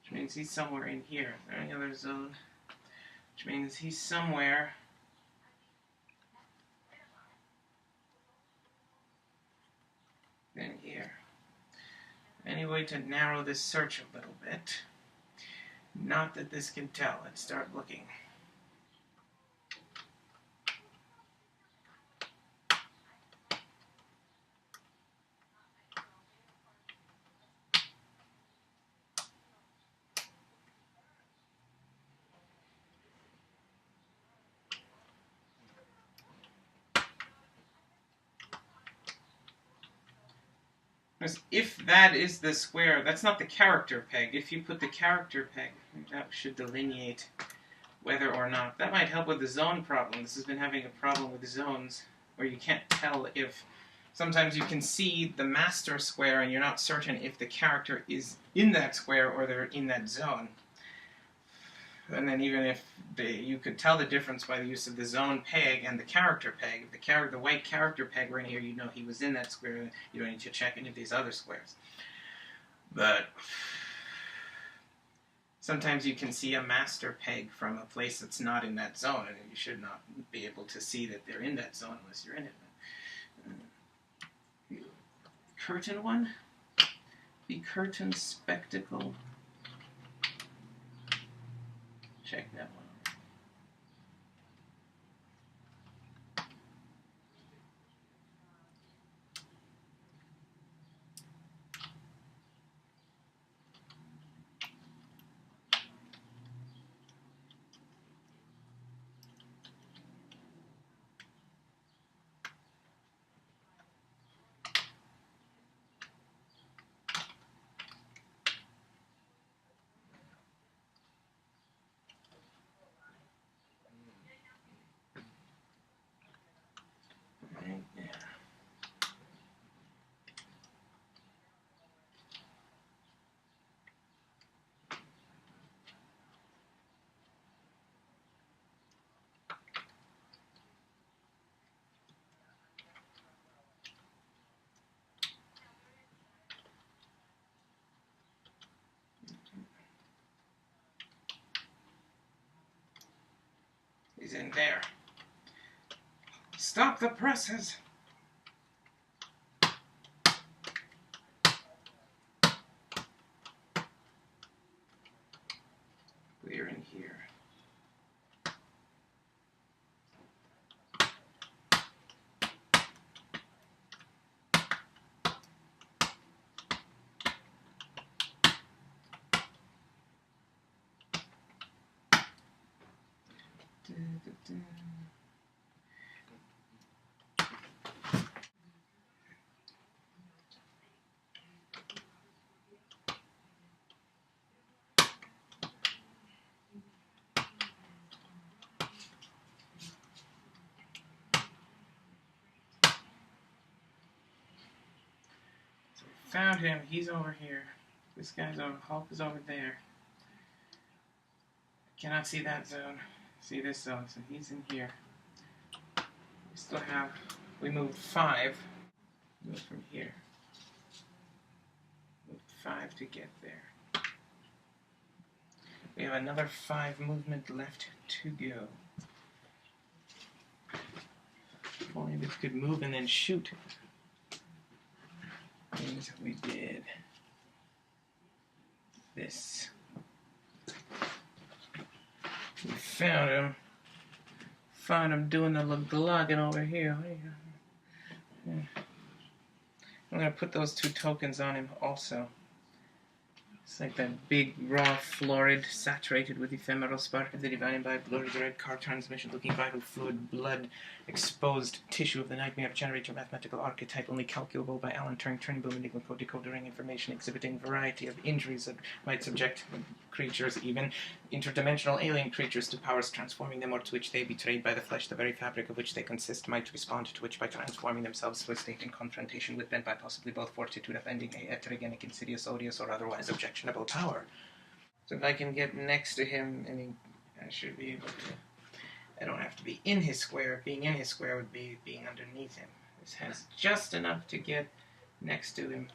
Which means he's somewhere in here. Is there any other zone? Which means he's somewhere. In here. Any way to narrow this search a little bit? Not that this can tell. Let's start looking. If that is the square, that's not the character peg. If you put the character peg, that should delineate whether or not. That might help with the zone problem. This has been having a problem with zones where you can't tell if. Sometimes you can see the master square and you're not certain if the character is in that square or they're in that zone. And then even if you could tell the difference by the use of the zone peg and the character peg. If the white character peg were in here, you know he was in that square. You don't need to check any of these other squares. But sometimes you can see a master peg from a place that's not in that zone, and you should not be able to see that they're in that zone unless you're in it. Curtain one? The curtain spectacle. Check that one. He's in there. Stop the presses! We're in here. Found him. He's over here. This guy's over. Hulk is over there. Cannot see that zone. See this zone. So he's in here. We still have. We moved 5. Move from here. Moved 5 to get there. We have another 5 movement left to go. If only this could move and then shoot. Things we did. This. We found him. Found him doing the glogging over here. Yeah. I'm going to put those 2 tokens on him also. It's like that big, raw, florid, saturated with ephemeral spark of the divine imbibed glory, the red car transmission, looking vital fluid, blood, exposed tissue of the nightmare generator, mathematical archetype, only calculable by Alan Turing, Turing boom, enigma code, decoding information, exhibiting variety of injuries that might subject creatures, even interdimensional alien creatures, to powers transforming them, or to which they, betrayed by the flesh, the very fabric of which they consist, might respond, to which by transforming themselves to a state in confrontation with them by possibly both fortitude of ending a heterogenic, insidious, odious, or otherwise objectionable power. So if I can get next to him, and I should be able to. I don't have to be in his square. Being in his square would be being underneath him. This has just enough to get next to him.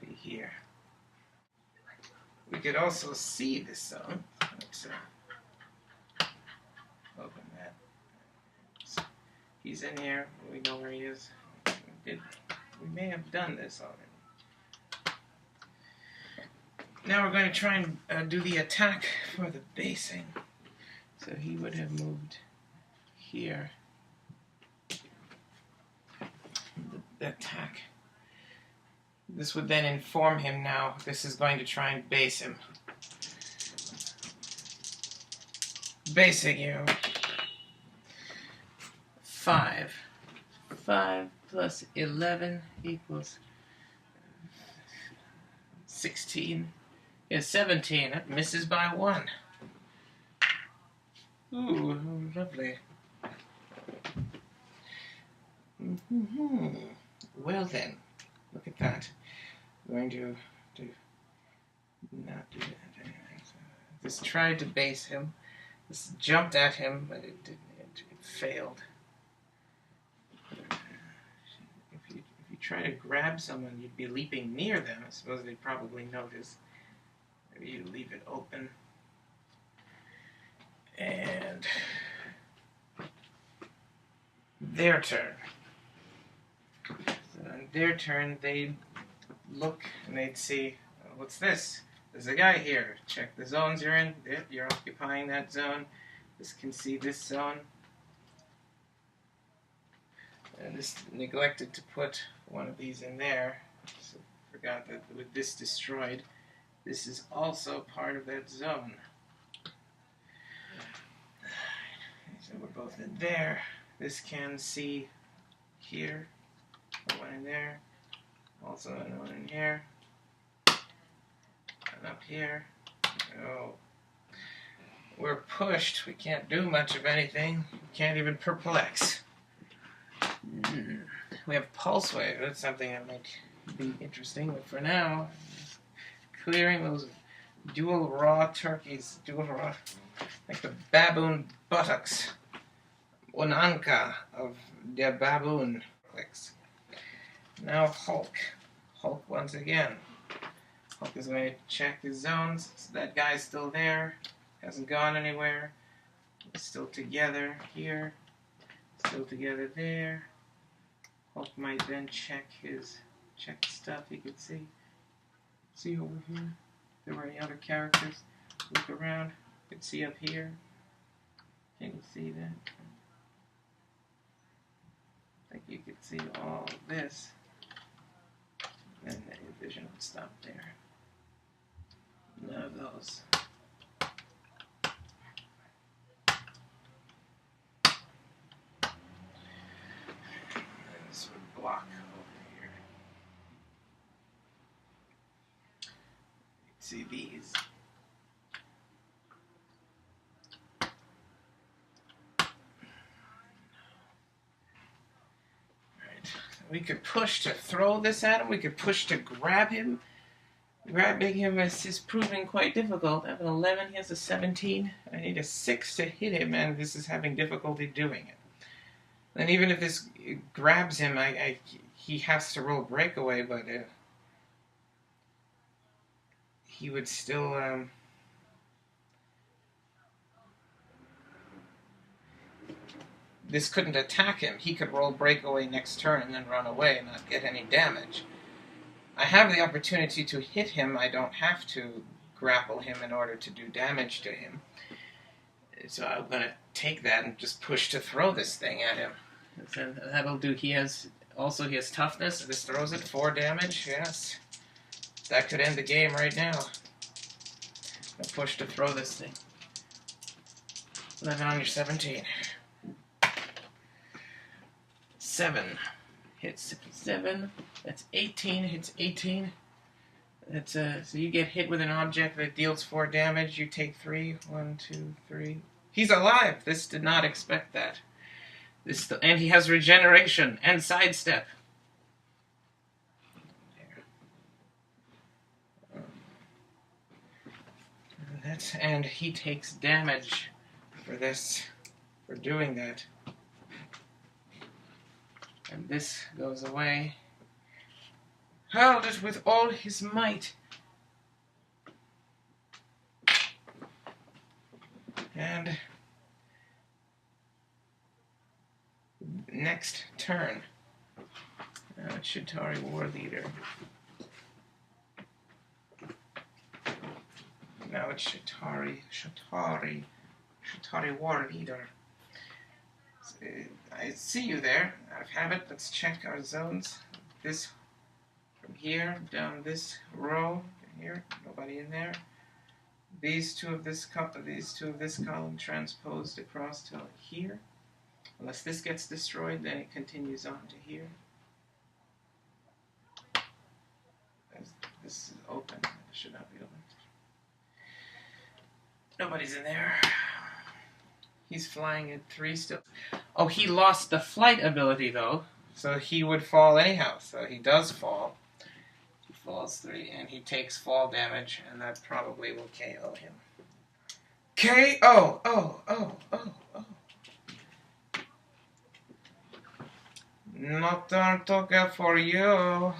Be here. We could also see this zone. Let's open that. So he's in here. We know where he is. We may have done this already. Now we're going to try and do the attack for the basing. So he would have moved here. The attack. This would then inform him now. This is going to try and base him. Basing you. 5. 5 plus 11 equals 16. Is 17. That misses by 1. Ooh, lovely. Well then, look at that. I'm going to not do that. This tried to base him. This jumped at him, but it didn't. It failed. If you try to grab someone, you'd be leaping near them. I suppose they'd probably notice. Maybe you leave it open. And their turn. So on their turn, they'd look and they'd see, oh, what's this? There's a guy here. Check the zones you're in. Yep, you're occupying that zone. This can see this zone. And this neglected to put one of these in there. So forgot that with this destroyed, this is also part of that zone. So we're both in there. This can see here. One in there. Also one in here. And up here. Oh. We're pushed. We can't do much of anything. We can't even perplex. We have pulse wave. That's something that might be interesting. But for now, clearing those dual raw turkeys. Dual raw. Like the baboon buttocks. Unanka of the baboon. Clicks. Now Hulk. Hulk once again. Hulk is going to check his zones. So that guy's still there. Hasn't gone anywhere. Still together here. Still together there. Hulk might then check stuff he could see. See over here? If there were any other characters. Look around. You could see up here. Can you see that? I think you could see all this. Then the vision would stop there. None of those. And this would block over here. See these. We could push to throw this at him. We could push to grab him. Grabbing him is proving quite difficult. I have an 11, he has a 17. I need a 6 to hit him, and this is having difficulty doing it. And even if this grabs him, he has to roll breakaway, but he would still... This couldn't attack him. He could roll breakaway next turn and then run away and not get any damage. I have the opportunity to hit him. I don't have to grapple him in order to do damage to him. So I'm going to take that and just push to throw this thing at him. So that'll do. He has toughness. This throws it 4 damage. Yes. That could end the game right now. I'll push to throw this thing. 11 on your 17. 7 hits 7. That's 18. Hits 18. That's so you get hit with an object that deals 4 damage. You take 3. 1, 2, 3. He's alive. This did not expect that. And he has regeneration and sidestep. And he takes damage for doing that. And this goes away. Hurled it with all his might. And next turn. Now it's Shatari War Leader. Now it's Shatari War Leader. I see you there. I have it. Let's check our zones. This from here down this row here. Nobody in there. These two of this column transposed across to here. Unless this gets destroyed, then it continues on to here. This is open. It should not be open. Nobody's in there. He's flying at 3 still. Oh, he lost the flight ability, though. So he would fall anyhow. So he does fall. He falls 3, and he takes fall damage, and that probably will KO him. KO! Oh. Not Tartoga for you.